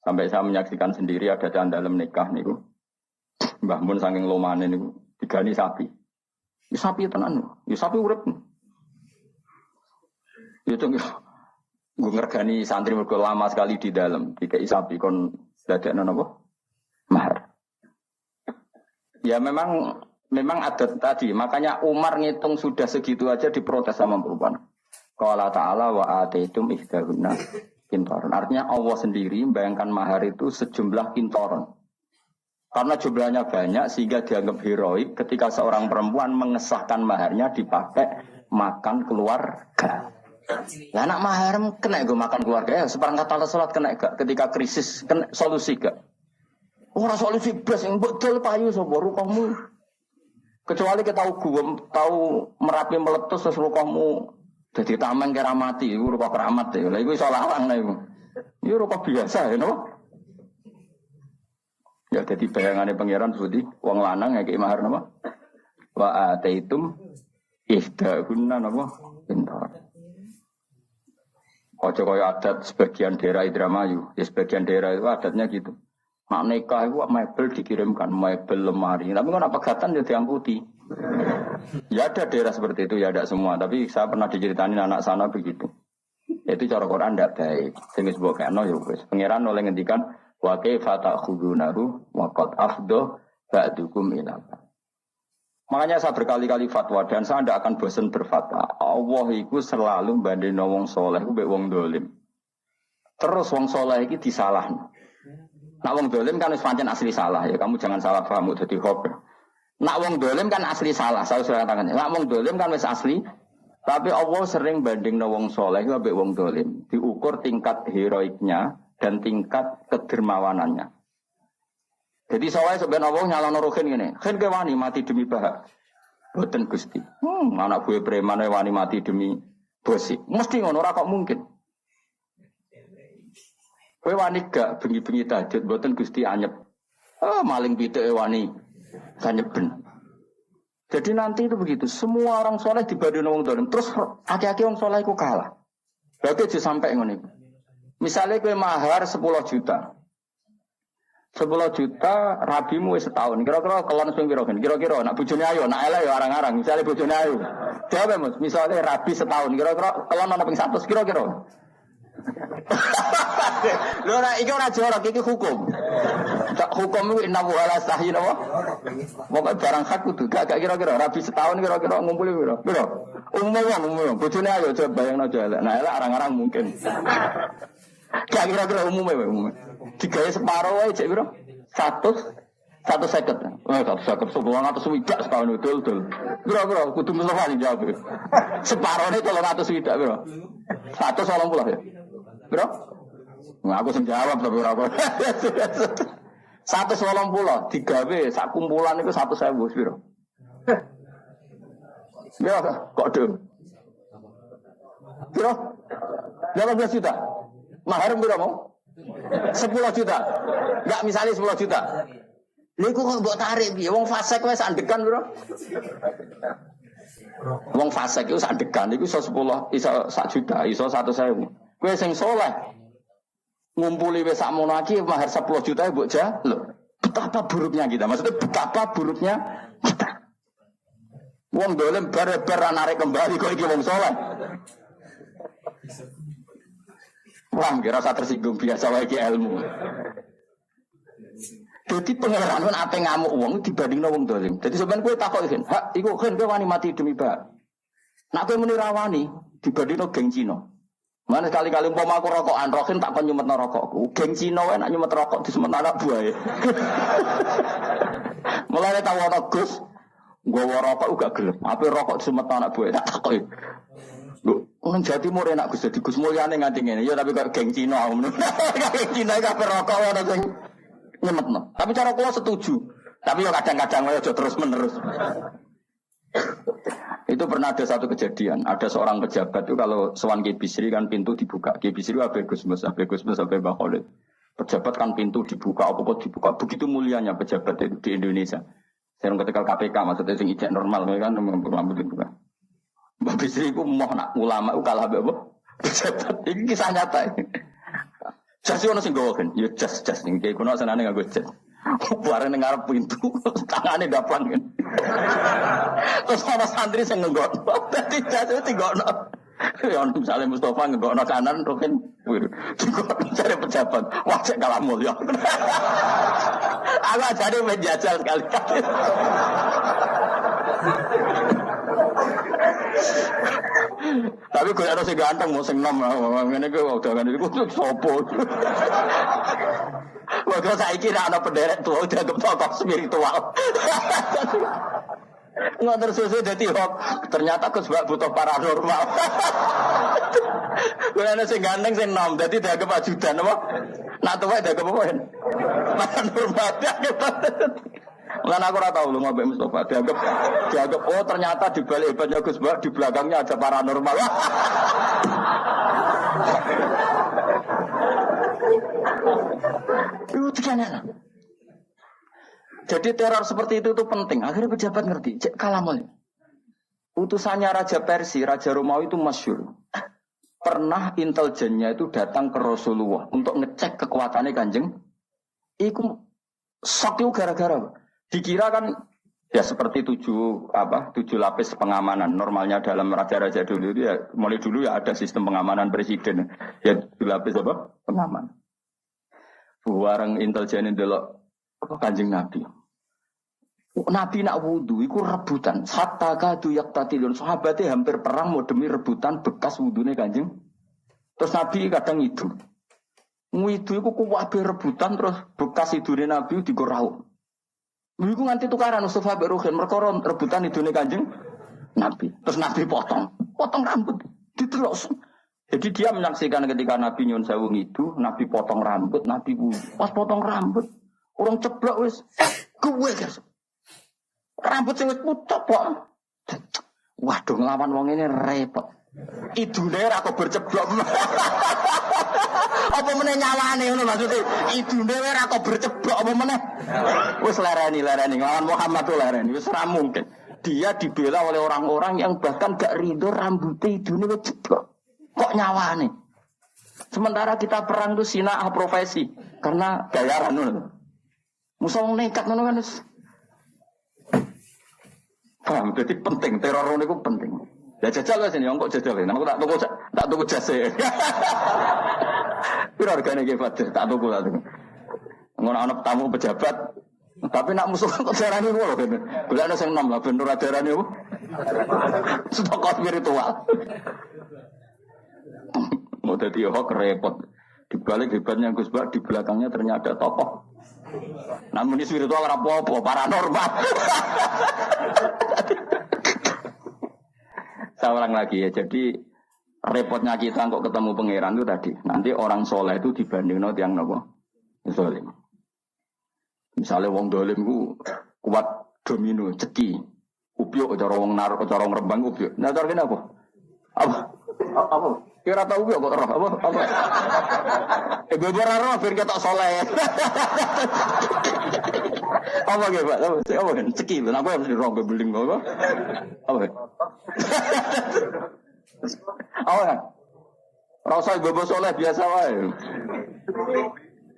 Sampai saya menyaksikan sendiri ada dalam nikah niku. Mbah Mun saking lomane niku digani sapi. Ya sapi tenan. Ya sapi urip. Ya cung gue ngergani santri mergo lama sekali di dalam dikai sapi kon dadekno napa? Mahar. Ya memang adat tadi, makanya Umar ngitung sudah segitu aja diprotes sama perempuan. Qala ta'ala wa ataitum ihdahunna kintaron. Artinya Allah sendiri membayangkan mahar itu sejumlah kintaron. Karena jumlahnya banyak sehingga dianggap heroik ketika seorang perempuan mengesahkan maharnya dipakai makan keluarga. Lah anak mahar kena gue makan keluarga ya seperangkat alat sholat kena gak ketika krisis kena solusi gak? Ora solusi blas yang betul payu sapa rukohmu. Kecuali kita tahu Merapi meletus terus rukohmu jadi tameng kira mati iku rukoh keramat ya. Lah iku iso larang lah iku. Iku rukoh biasa ya no. Ya jadi bayangane pangeran Budi wong lanang ngekeki mahar napa? Wa ataitum ihdahunna napa? Pintar. Ojo kaya adat sebagian daerah Indramayu, ya sebagian daerah itu adatnya gitu. Mak nikah itu mebel dikirimkan, mebel lemari. Tapi kan apa pegatan ya diangkuti. Ya ada daerah seperti itu, ya ada semua. Tapi saya pernah diceritain anak sana begitu. Itu cara Quran tidak baik. Sing wis mbok kena ya wis. Pangeran oleh ngendikan wa kaifa ta'khudunahu wa qad afdha ba'dukum ila. Makanya saya berkali-kali fatwa dan saya tidak akan bosan berfatwa. Allah itu selalu banding wong soleh ku mbek wong dolim. Terus wong soleh iki disalahno. Nak wong dolim kan wis pancen asli salah ya, kamu jangan salah paham dadi hob. Nak wong dolim kan asli salah, saya sudah katakan. Nak wong dolim kan wis asli, tapi Allah sering bandingno wong soleh ku mbek wong dolim, diukur tingkat heroiknya dan tingkat kedermawanannya. Jadi soalnya sebenarnya Allah nyalono rohin gini, kan ke wani mati demi bahak, boten gusti. Anak gue preman wani mati demi bosi, mesti ngono ora kok mungkin. Gue wani gak bengi-bengi tahajud, boten gusti anyep. Maling pitik wani anyeben. Jadi nanti itu begitu, semua orang soleh dibanding wong dolim, terus aki-aki wong soleh itu kalah. Berarti aja sampai ngono. Misalnya gue mahar 10 juta. 10 juta rabimu wis setahun. Kira-kira kelon sing piro kan? Kira-kira nak bojone ayu, nak elek ya arang-arang. Misale bojone ayu. Jawab Mas, misale rabi setahun. Kira-kira kelon ana ping 100 kira-kira. Lho ora iki ora jorok iki hukum. Hukum iki inna wa la sahin apa? Pokoke barang hak kudu gak kira-kira rabi setahun kira-kira ngumpuli piro? Piro? Umum bojone ayu aja bayangno aja elek. Nah elek arang-arang mungkin. Gak kira-kira umum. Digawe separo wae cek piro? 150. 150 200 setahun betul. Piro kudu Mustafa sing jawab. Separone 300 widak piro? 180 ya. Piro? Nah, aku sing jawab tapi ora kok. 180 digawe sak kumpulan iku 100.000 piro? Ya kok do. Piro? 18 juta. Mahar piro mau? 10 juta. Enggak misalnya 10 juta. Niku kok mbok tarik piye? Wong fasik wis sandekan piro? Wong fasik iku sandekan iku iso 10, iso 1 juta, iso 100.000. Kowe sing saleh ngumpuli wis sakmono iki mahar 10 juta mbok jaluk. Betapa buruknya kita. Maksudnya betapa buruknya kita. Wong dolim bar-bar narik kembali kok iki wong saleh. Wah, kira rasa tersinggung biasa wae iki ilmu. Jadi pangeran kan ape ngamuk wong dibandingno wong dolim. Jadi sampean kowe takok iki, "Hak iku kan kowe wani mati demi bak." Nak kowe muni rawani dibandingno geng Cina. Mana sekali-kali umpama aku rokokan, rokin tak kon nyumetno rokokku. Geng Cina wae nak nyumet rokok disemet anak buahe. Mulane tau ana Gus, nggawa rokok uga gelem. Ape rokok disemet anak buahe tak takoki. Lho, nang Jawa Timur enak Gus dadi Gus mulyane nganti ngene. Ya tapi kok geng Cina ngono. Geng Cina kabeh rokok ana sing nyemetno. Tapi cara kula setuju. Tapi yo kadang-kadang aja terus-menerus. Itu pernah ada satu kejadian. Ada seorang pejabat itu kalau sewan Ki Bisri kan pintu dibuka. Ki Bisri abe Gusmus sampai Mbah Khalid. Pejabat kan pintu dibuka, apa dibuka. Begitu mulianya pejabat itu di Indonesia. Sekarang ketika KPK maksudnya sing ijek normal kan rambut dibuka. Mbah Bisri itu mau nak ulama itu kalah apa? Pejabat. Ini kisah nyata. Jas ono sing gowo kan. Ya jas ning kene kono senane nganggo jas. Bareng ning ngarep pintu, tangane daplan kan. Terus ana santri sing nggok. Dadi jatuh tinggono. Ya ono misale Mustofa nggokno kanan roken. Tinggono cari pejabat. Wah cek kalah mulya. Aku ajane menjajal sekali-kali. Tapi gue harus ganteng mau sing nom ngene iki udah kan iku sopo. Wah kok saiki ra ana penderek tuwa dianggap tokoh spiritual. Nggak tersusun jadi hoax. Ternyata aku sebab butuh paranormal. Gue ada sing ganteng sing nom, jadi dianggap ajudan apa? Nak tuwa dianggap apa? Paranormal dianggap. Lan aku ora tau lu ngombe Mustofa dianggap oh ternyata di balik hebatnya Gus Bak di belakangnya ada paranormal. Itu kan. Jadi teror seperti itu penting. Akhirnya pejabat ngerti. Cek kalamul. Utusannya Raja Persia, Raja Romawi itu masyhur. Pernah intelijennya itu datang ke Rasulullah untuk ngecek kekuatannya Kanjeng. Iku sok itu gara-gara. Dikira kan ya seperti tujuh lapis pengamanan. Normalnya dalam raja-raja dulu itu ya mulai dulu ya ada sistem pengamanan presiden. Ya 7 lapis apa? Pengaman. Bareng intelijen delok Kanjeng Nabi. Nabi nak wudu iku rebutan. Hatta kadu yaktatilun. Sahabatnya hampir perang mau demi rebutan bekas wudune Kanjeng. Terus Nabi kadang itu. Ngidu iku kuwabe rebutan terus bekas idune Nabi digorau. Iku nganti tukaran Mustafa mbek Ruhin perkara rebutan idune Kanjeng Nabi. Terus Nabi potong rambut. Ditelok. Jadi dia menyaksikan ketika Nabi nyun sewu ngidu, Nabi potong rambut, Nabi pas potong rambut, orang ceblok wis gue guys. Rambut sing wis pucuk kok. Waduh nglawan wong ini repot. Idune ora kok berceblok. Apa meneh nyawane ngono maksudnya? Idune ora kok berceblok apa meneh? Wis lereni nglawan Muhammad tuh lereni wis ora mungkin. Dia dibela oleh orang-orang yang bahkan gak ridho rambutnya idune wis ceblok. Kok nyawane? Sementara kita perang itu sinah profesi karena bayaran ngono. Musuh nekat ngono kan wis. Paham, jadi penting teror niku penting. Ya jajal wis ini kok jajal. Nek aku tak tuku jase. Piro hargane iki Fatir? Tak tuku. Ngono ana tamu pejabat. Tapi nak musuh kok darani ngono kene. Golek ana sing nom lah ben ora darani opo. Stok spiritual. Mau dadi hoax repot. Di balik hebatnya Gus Bak, di belakangnya ternyata tokoh. Namun ini spiritual ora apa-apa, paranormal. Saya ulang lagi ya, jadi repotnya kita kok ketemu pangeran itu tadi. Nanti orang soleh itu dibandingno tiyang napa? Zalim. Misalnya wong dolim ku kuat domino, ceki. Ubyuk cara wong naruh cara Rembang ubyuk. Nah cara kene apa? Apa? Kira tahu kok roh apa? Beber roh ben ketok soleh. Apa ge, Pak? Apa kan ceki lho, aku harus roh beling apa? Apa? Apa kan? Rasa bobo soleh biasa wae.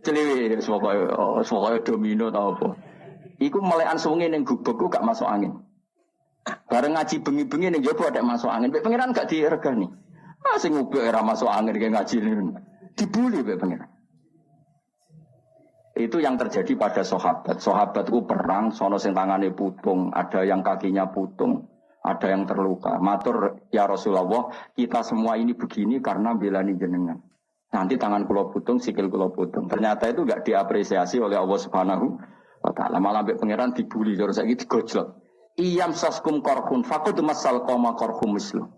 Celiwi pokoke domino ta apa. Iku melekan sunge ning gubekku gak masuk angin. Bareng ngaji bengi-bengi ning jopo ada masuk angin. Pek pangeran gak diregani. Ah sing ngubek ora masuk angin kayak ngaji ini. Dibuli pek pangeran. Itu yang terjadi pada sahabat. Sahabat itu perang, sono sing tangane putung, ada yang kakinya putung, ada yang terluka. Matur ya Rasulullah, kita semua ini begini karena belani jenengan. Nanti tangan kula putung, sikil kula putung. Ternyata itu enggak diapresiasi oleh Allah Subhanahu wa taala. Malah mbek pangeran dibuli terus saiki digojlok. Iyam saskum korhun faqad masal qoma korhum muslim.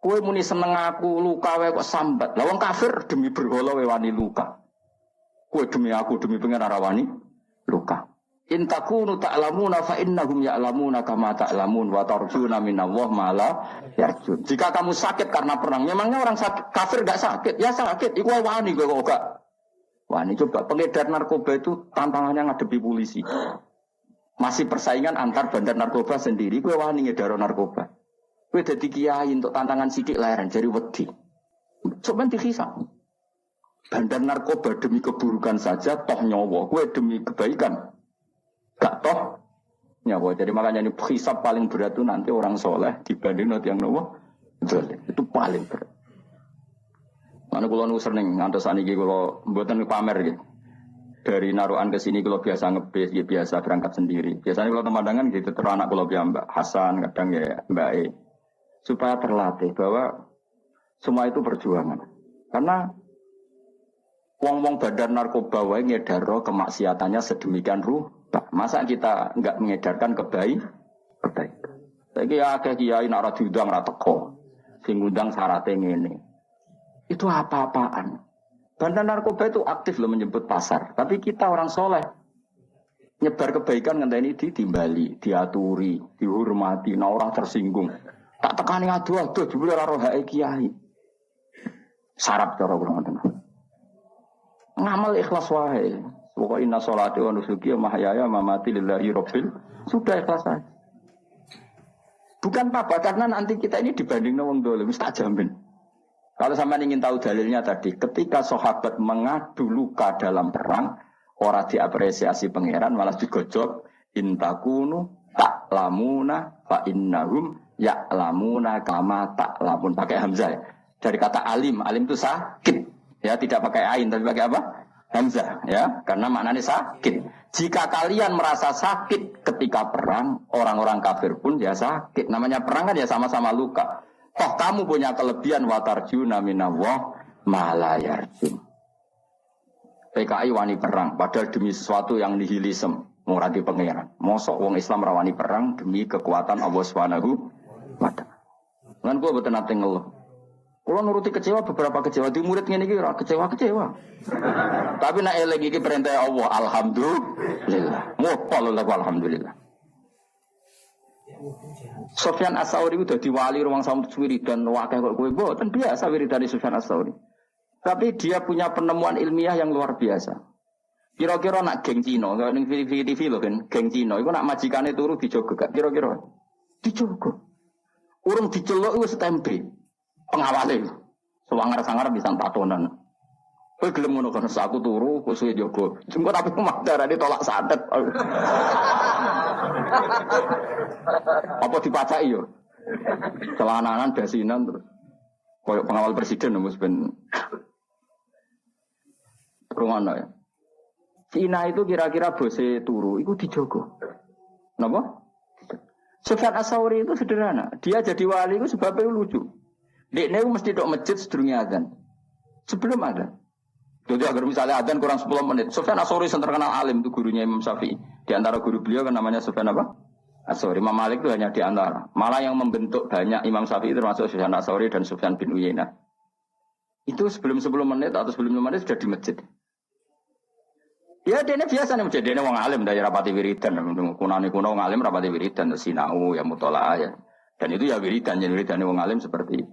Kowe muni seneng aku luka wae kok sambat. Lah wong kafir demi berhala wae wani luka. Kowe demi aku demi pangeran rawani luka. In takunu ta'lamuna fa innahum ya'lamuna kama ta'lamun wa tarjuna minallah ma la yarjun. Jika kamu sakit karena perang, memangnya orang sakit, kafir enggak sakit? Ya sakit, iku wani kowe kok gak. Wani coba pengedar narkoba itu tantangannya ngadepi polisi. Masih persaingan antar bandar narkoba sendiri, kowe wani ngedaro narkoba. Kowe dadi kiai untuk tantangan sithik leren jari wedi. Coba dihisab. Bandar narkoba demi keburukan saja toh nyawa, kowe demi kebaikan gak toh nyawa. Jadi makanya ini hisab paling berat itu nanti orang soleh dibanding nanti yang nawa itu paling berat. Mana kalau nu sering ngantos aniki kalau buatan pamer gitu. Dari Naruan ke sini kalau biasa ngebis, ya biasa berangkat sendiri. Biasanya kalau pemandangan gitu terus anak kalau Mbak Hasan kadang ya Mbak E supaya terlatih bahwa semua itu perjuangan. Karena wong-wong bandar narkoba wae ngedaro kemaksiatannya sedemikian rupa. Masa kita enggak mengedarkan kebaikan? Saiki akeh kiai nak ora diundang ora teko. Sing ngundang syaraté ngene. Itu apa-apaan. Bandar narkoba itu aktif loh menyebut pasar. Tapi kita orang soleh nyebar kebaikan ngenteni ditimbali, diaturi, dihormati, nah orang tersinggung. Tak tekani aduh-aduh jebule ora roh hake kiai. Sarap cara kula ngoten. Ngamal ikhlas wae. Pokoke inna sholati wa nusuki wa mahyaya wa mamati lillahi rabbil. Sudah ikhlas saja. Bukan apa karena nanti kita ini dibandingno wong dolim wis tak jamin. Kalau sampean ingin tahu dalilnya tadi, ketika sahabat mengadu luka dalam perang, ora diapresiasi pangeran malah digojok intakunu ta'lamuna fa innahum ya'lamuna kama ta'lamun pakai hamzah. Dari kata alim, alim itu sakit. Ya, tidak pakai ain tapi pakai apa? Hamzah, ya, karena maknanya sakit. Jika kalian merasa sakit ketika perang, orang-orang kafir pun ya sakit. Namanya perang kan ya sama-sama luka. Toh kamu punya kelebihan watarjuna minallah ma la yarjun. PKI wani perang, padahal demi sesuatu yang nihilisme, ngurati pangeran. Mosok wong Islam rawani perang demi kekuatan Allah Subhanahu wa taala. Lan kula boten nate ngeluh. Kula nuruti kecewa beberapa kecewa di murid ngene iki ora kecewa-kecewa. Tapi nek eling iki perintah Allah, alhamdulillah. Mopol lagu alhamdulillah. Sufyan As-Tsauri udah diwali ruang samut wiridan wakil kok kowe mboten biasa wiridan Sufyan As-Tsauri. Tapi dia punya penemuan ilmiah yang luar biasa. Kira-kira nak geng Cina, ning TV lho kan, geng Cina iku nak majikane turu dijogo gak kira-kira. Dijogo. Urung diceluk wis tempe. Pengawale. Sewangar-sangar bisa tatonan. Kowe gelem ngono kan aku turu kok suwe jogo. Jengko tapi darane tolak santet. Apa dipacai yo? Celananan basinan terus. Koyok pengawal presiden wis ben rungono ya. Cina itu kira-kira bose turu iku dijogo. Napa? Sufyan As-Tsauri itu sederhana. Dia jadi wali itu sebabnya lucu. Dekne mesti tok masjid sedurunge adzan. Sebelum adzan. Jadi agar misalnya adzan kurang 10 menit. Sufyan As-Tsauri yang terkenal alim itu gurunya Imam Syafi'i. Di antara guru beliau kan namanya Sufyan apa? As-Tsauri. Imam Malik itu hanya di antara. Malah yang membentuk banyak Imam Syafi'i termasuk Sufyan As-Tsauri dan Sufyan bin Uyainah. Itu sebelum 10 menit atau sebelum 5 menit sudah di masjid. Ya dene biasa nih masjid. Dene wong alim dari rapati wiridan. Kunani kuno wong alim rapati wiridan. Sinau ya mutola'ah ya. Dan itu ya wiridan. Jadi wiridan wong alim seperti itu.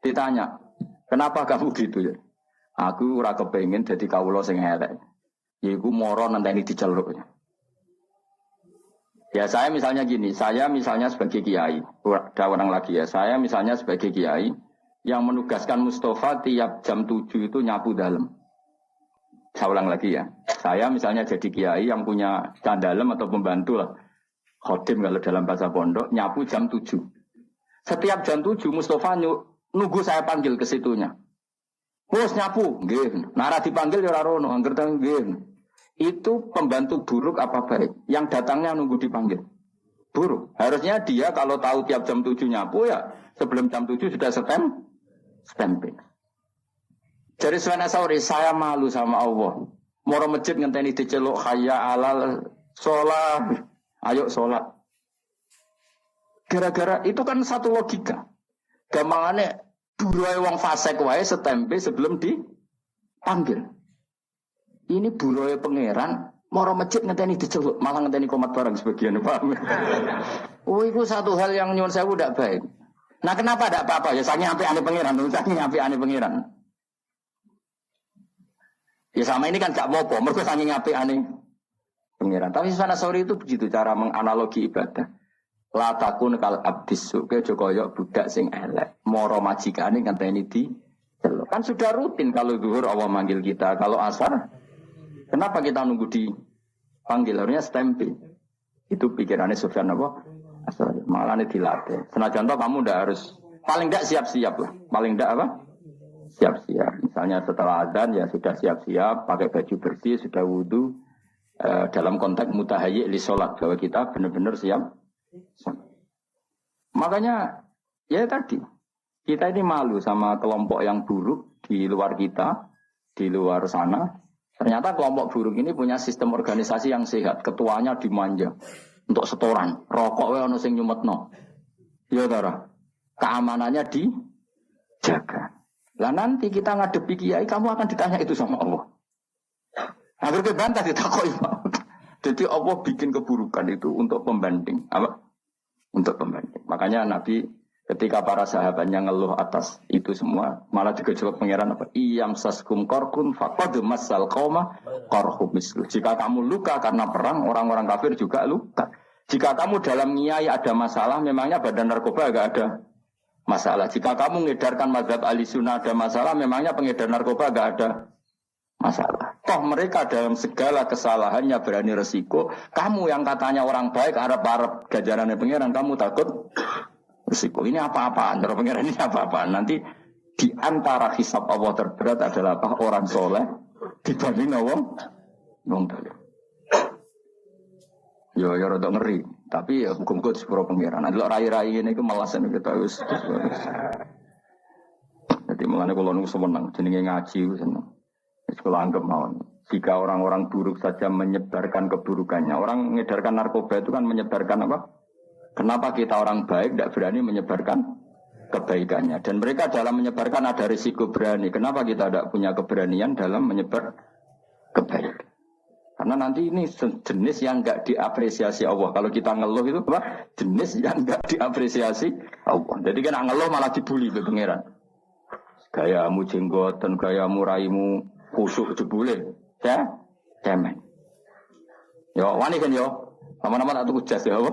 Ditanya, kenapa kamu gitu ya? Aku ora kepengin dadi kawula sing elek. Yaiku moro nenteni diceluk. Ya saya misalnya gini, saya misalnya sebagai kiai, ada orang lagi ya, saya misalnya sebagai kiai yang menugaskan Mustafa tiap jam 7 itu nyapu dalam. Saya ulang lagi ya. Saya misalnya jadi kiai yang punya candalem atau pembantu lah. Khodim kalau dalam bahasa pondok, nyapu jam 7. Setiap jam 7 Mustafa nunggu saya panggil ke situnya. Bos nyapu, nggih. Nara dipanggil ya ora rono, angger nggih. Itu pembantu buruk apa baik? Yang datangnya nunggu dipanggil. Buruk. Harusnya dia kalau tahu tiap jam 7 nyapu ya sebelum jam 7 sudah stamping. Jadi Sufyan Ats-Tsauri, saya malu sama Allah. Moro masjid ngenteni diceluk hayya alal sholat. Ayo sholat. Gara-gara itu kan satu logika. Gampangane buruhe wong fasik wae setempe sebelum dipanggil. Ini buruhe pangeran moro masjid ngenteni diceluk, malah ngenteni komat bareng sebagian, paham. Oh, itu satu hal yang nyuwun sewu ndak baik. Nah, kenapa ndak apa-apa? Ya saking apik-ane pangeran, saking apik-ane pangeran. Ya sama ini kan gak apa-apa, mergo saking apik-ane pangeran. Tapi Sufyan Ats-Tsauri itu begitu cara menganalogi ibadah. La takun kal abdisu, ke kaya budak sing elek. Moro majikane ngenteni diceluk. Kan sudah rutin kalau zuhur Allah manggil kita, kalau asar kenapa kita nunggu dipanggil? Harusnya stamping. Itu pikirannya Sufyan apa? Malah ini dilatih. Senajan toh kamu udah harus paling tidak siap-siap lah. Paling tidak apa? Siap-siap. Misalnya setelah adzan ya sudah siap-siap, pakai baju bersih, sudah wudu. Dalam konteks mutahayyi li sholat bahwa kita benar-benar siap. Makanya ya tadi kita ini malu sama kelompok yang buruk di luar kita, di luar sana. Ternyata kelompok buruk ini punya sistem organisasi yang sehat. Ketuanya dimanja untuk setoran. Rokok wae ono sing nyumetno. Ya Tara. Keamanannya dijaga. Lah nanti kita ngadepi kiai, kamu akan ditanya itu sama Allah. Agar kebantah ditakoki. Jadi Allah bikin keburukan itu untuk pembanding. Apa? Untuk pembanding. Makanya Nabi ketika para sahabatnya ngeluh atas itu semua, malah digejolak pangeran apa? Iyam saskum korkun faqad masal qauma qarhum mislu. Jika kamu luka karena perang, orang-orang kafir juga luka. Jika kamu dalam ngiyai ada masalah, memangnya badan narkoba enggak ada masalah. Jika kamu mengedarkan mazhab ahli sunnah ada masalah, memangnya pengedar narkoba enggak ada masalah. Toh mereka dalam segala kesalahannya berani resiko. Kamu yang katanya orang baik, Arab-Arab gajarannya pangeran, kamu takut resiko. Ini apa-apaan? Terus pengiran ini apa-apaan? Nanti di antara hisab Allah terberat adalah apa? Orang soleh dibanding wong dolim. Yo rada ngeri. Tapi ya hukum kut sepuro pengiran. Nanti rai-rai ini kemalasan kita harus. Jadi mengenai kalau nunggu semenang, jenenge ngaji seneng. Sekolah anggap mawon. Jika orang-orang buruk saja menyebarkan keburukannya, orang mengedarkan narkoba itu kan menyebarkan apa? Kenapa kita orang baik tidak berani menyebarkan kebaikannya? Dan mereka dalam menyebarkan ada risiko berani. Kenapa kita tidak punya keberanian dalam menyebar kebaikan? Karena nanti ini jenis yang enggak diapresiasi Allah. Kalau kita ngeluh itu apa? Jenis yang enggak diapresiasi Allah. Jadi kan ngeluh malah dibully ke pangeran. Gayamu jenggoten, gayamu raimu kusuk jebule. Ya? Cemen. Yo, wani kan yo. Nama-nama tak tuku jas ya, apa?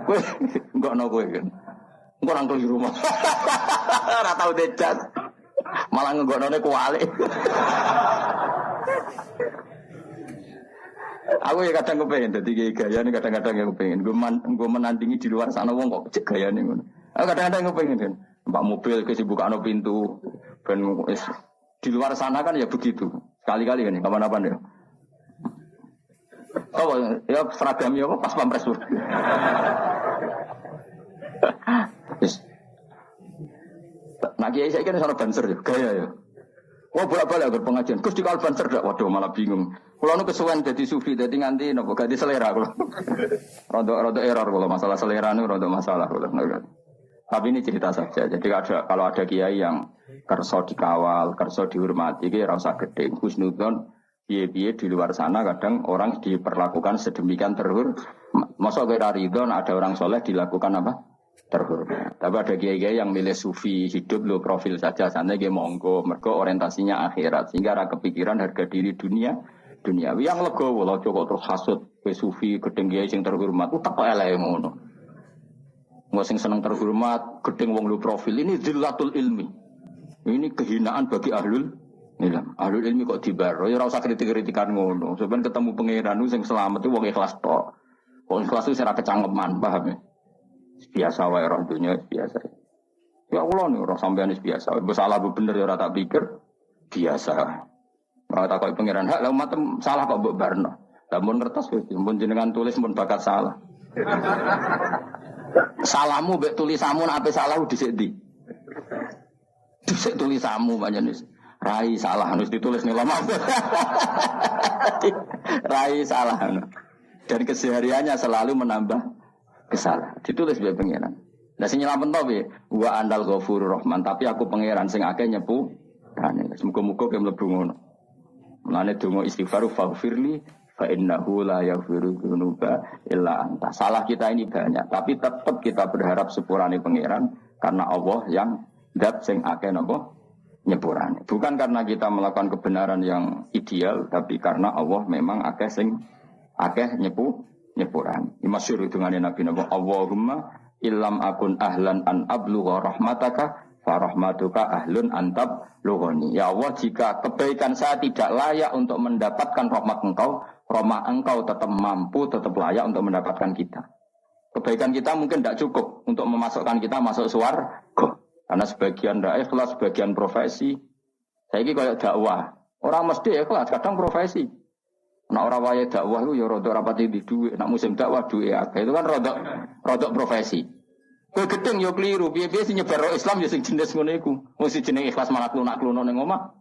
Kowe enggak ono kowe kan. Engko nang di rumah. Ora tau jas. Malah nggonone kualik. Aku ya kadang kepengen dadi gaya nih kadang-kadang ya kepengen. Gue menandingi di luar sana wong kok cek gaya nih ngono. Aku kadang-kadang kepengen kan. Mbak mobil kesibukano pintu ben di luar sana kan ya begitu. Sekali-kali kan kapan-kapan ya. Oh ya seragamnya apa pas pampres. Nah kiai saya kan sono banser ya gaya ya. Wah bolak-balik agar pengajian. Gus di kal banser dak. Waduh malah bingung. Kalau nu kesuwen jadi sufi jadi nganti nopo ganti selera kalau. Rodo error kalau masalah selera nu rodo masalah kalau. Tapi ini cerita saja. Jadi kalau ada kiai yang kerso dikawal, kerso dihormati, kira rasa gede. Husnudon, biye di luar sana kadang orang diperlakukan sedemikian terhormat. Masa kira ridon ada orang soleh dilakukan apa? Terhormat. Tapi ada kiai-kiai yang milih sufi hidup lo profil saja, sana dia monggo, mereka orientasinya akhirat, sehingga ada kepikiran harga diri duniawi yang legowo. Kalau cukup terus hasut ke sufi gedeng kiai yang terhormat, utak elek ngono. Nggak sing seneng terhormat, gedeng wong lu profil ini zillatul ilmi. Ini kehinaan bagi ahlul Nilam, ahlul ilmi kok dibaro, ya ora usah kritik-kritikan ngono. Sampeyan ketemu pangeran sing selamat itu wong ikhlas tok. Wong ikhlas itu ora kecangkeman, paham ya? Biasa wae roh dunya biasa. Ya Allah nih orang sampeyan biasa. Mbok salah mbok bener ya ora tak pikir biasa. Ora tak kok pangeran hak lah umat salah kok mbok barno. Lah mun ngertos wis mun jenengan tulis mun bakat salah. Salahmu mbek tulisanmu nek ape salah dhisik ndi? Dhisik tulisanmu pancen wis. Rai salah harus ditulis nih lama. Rai salah. Dan kesehariannya selalu menambah kesalahan. Ditulis biar pangeran. Lah sing nyelametno piye? Wa andal ghafurur rahman, tapi aku pangeran sing akeh nyepu. Muga-muga ke mlebu ngono. Mulane donga istighfar faghfirli fa innahu la yaghfiru dzunuba illa anta. Salah kita ini banyak, tapi tetap kita berharap sepurane pangeran karena Allah yang zat sing akeh napa nyepurane. Bukan karena kita melakukan kebenaran yang ideal, tapi karena Allah memang akeh sing akeh nyepurane. Masyhur hidungane Nabi napa Allahumma illam akun ahlan an ablugha rahmataka fa rahmatuka ahlun antab lughani. Ya Allah, jika kebaikan saya tidak layak untuk mendapatkan rahmat engkau tetap mampu, tetap layak untuk mendapatkan kita. Kebaikan kita mungkin tidak cukup untuk memasukkan kita masuk surga. Karena sebagian tidak ikhlas, sebagian profesi. Saya ini kayak dakwah. Orang mesti ikhlas, kadang profesi. Nah orang waya dakwah itu ya rodok rapati di duit. Nak musim dakwah duit itu kan rodok profesi. Kue gedeng ya keliru. Biar sih nyebar Islam ya sing jenis ngono iku. Mesti jenis ikhlas malah klunak-kluno ning omah.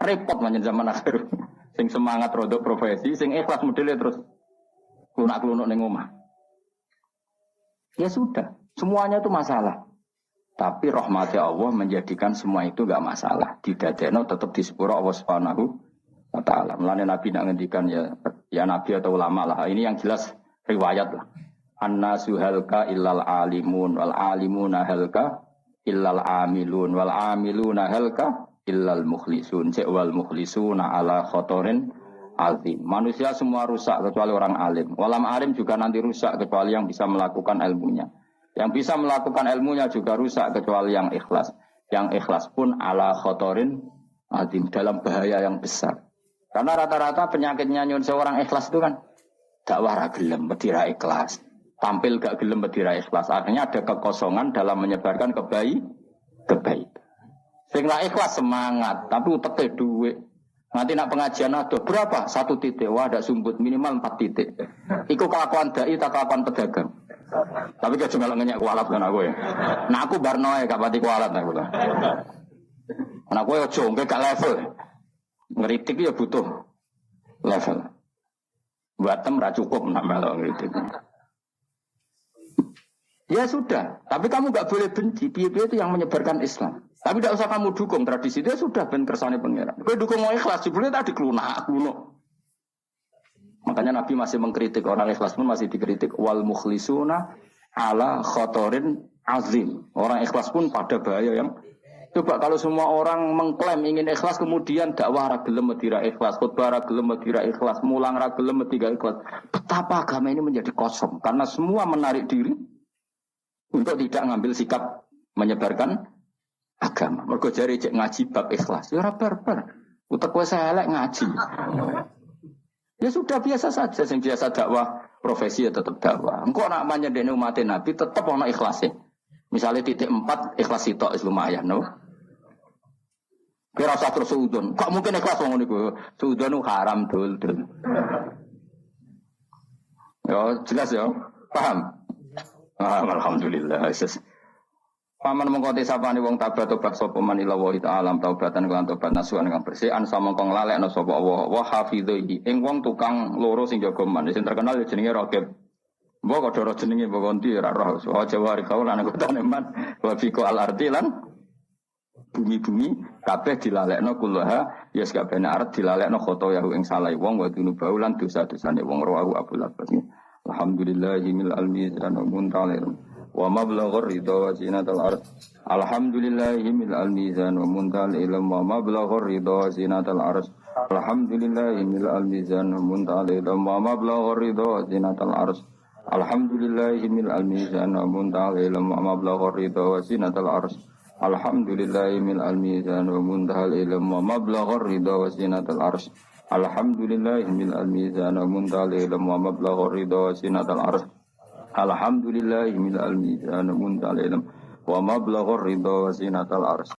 Repot manjen zaman akhir. Sing semangat rodok profesi, sing ikhlas modelnya terus klunak-kluno ning omah. Ya sudah, semuanya itu masalah. Tapi rahmatnya Allah menjadikan semua itu enggak masalah. Didadekno tetap disepuro Allah Subhanahu wa taala. Mulane Nabi nak ngendikan ya nabi atau ulama lah. Ini yang jelas riwayat lah. Annasu halka illal alimun wal alimuna halka illal amilun wal amiluna halka illal mukhlisun. Wal mukhlisuna ala khotorin azim. Manusia semua rusak kecuali orang alim. Walam alim juga nanti rusak kecuali yang bisa melakukan ilmunya. Yang bisa melakukan ilmunya juga rusak kecuali yang ikhlas. Yang ikhlas pun ala khotorin azim, dalam bahaya yang besar. Karena rata-rata penyakitnya nyun seorang ikhlas itu kan dakwah ra gelem, bedira ikhlas. Tampil gak gelem, bedira ikhlas. Akhirnya ada kekosongan dalam menyebarkan kebaikan. Sing ra ikhlas semangat, tapi uteke duit. Nanti nak pengajian ada berapa? 1 titik. Wah, ada sumbut minimal 4 titik. Iku kelakuan dai tak kelakuan pedagang. Tapi gak cuma ngenyak kualat kan aku ya. Nah aku barnoe gak pati kualat aku lah. Nah aku ya jongke gak level. Ngeritik ya butuh level. Buatem ra cukup nak melok ngeritik. Ya sudah, tapi kamu gak boleh benci. Piye-piye itu yang menyebarkan Islam. Tapi tidak usah kamu dukung tradisi itu ya sudah ben kersane pangeran. Kowe dukung mau ikhlas, jebule tadi klunak kuno. Makanya Nabi masih mengkritik orang ikhlas pun masih dikritik wal mukhlisuna ala khotorin azim. Orang ikhlas pun pada bahaya yang coba kalau semua orang mengklaim ingin ikhlas kemudian dakwah ra gelem medira ikhlas, khutbah ra gelem medira ikhlas, mulang ra gelem medira ikhlas. Betapa agama ini menjadi kosong karena semua menarik diri untuk tidak ngambil sikap menyebarkan agama. Mergo jare cek ngaji bab ikhlas. Ya ora barbar. Utek kowe elek ngaji. Ya sudah biasa saja, yang biasa dakwah profesi ya tetap dakwah. Engkau nak menyedeni umat Nabi tetap ono ikhlasnya. Misalnya titik 4 ikhlas itu lumayan, no? Kira usah terus suudon. Kok mungkin ikhlas wong niku? Suudon haram dul. Ya jelas ya, paham? Alhamdulillah. Paman mengkoti sapane wong tobat sapa man ila wa ta'ala taubatan kelan tobat nasuhan kang bersih an samangkong lalekno sapa Allah wa hafidhi ing wong tukang loro sing jaga man sing terkenal jenenge Raqib. Mbok kok ora jenenge mbok konti ora roh. Wa jawari kaul lan kotane man wa fiko al ardi lan bumi-bumi kabeh dilalekno kullaha ya sakabehane arep dilalekno khoto yahu ing salah wong wa dunubau lan dosa-dosane wong rawahu Abdul Abbas. Alhamdulillahil almizan muntalir wa mablaghur ridha wa zinatul ard. Alhamdulillahil almizan wa muntal ilm wa mablaghur ridha wa zinatul ard. Alhamdulillahil almizan wa muntal ilm wa mablaghur ridha wa zinatul ard. Alhamdulillahil almizan wa muntal ilm wa mablaghur ridha wa zinatul ard. Alhamdulillahi min al-mizan wa muntahal ilm wa mablaghar ridha wa zinatal arsh. Alhamdulillahi min al-mizan wa muntahal ilm wa mablaghar ridha wa zinatal arsh. Alhamdulillahi min al-mizan wa muntahal ilm wa mablaghar ridha wa zinatal arsh.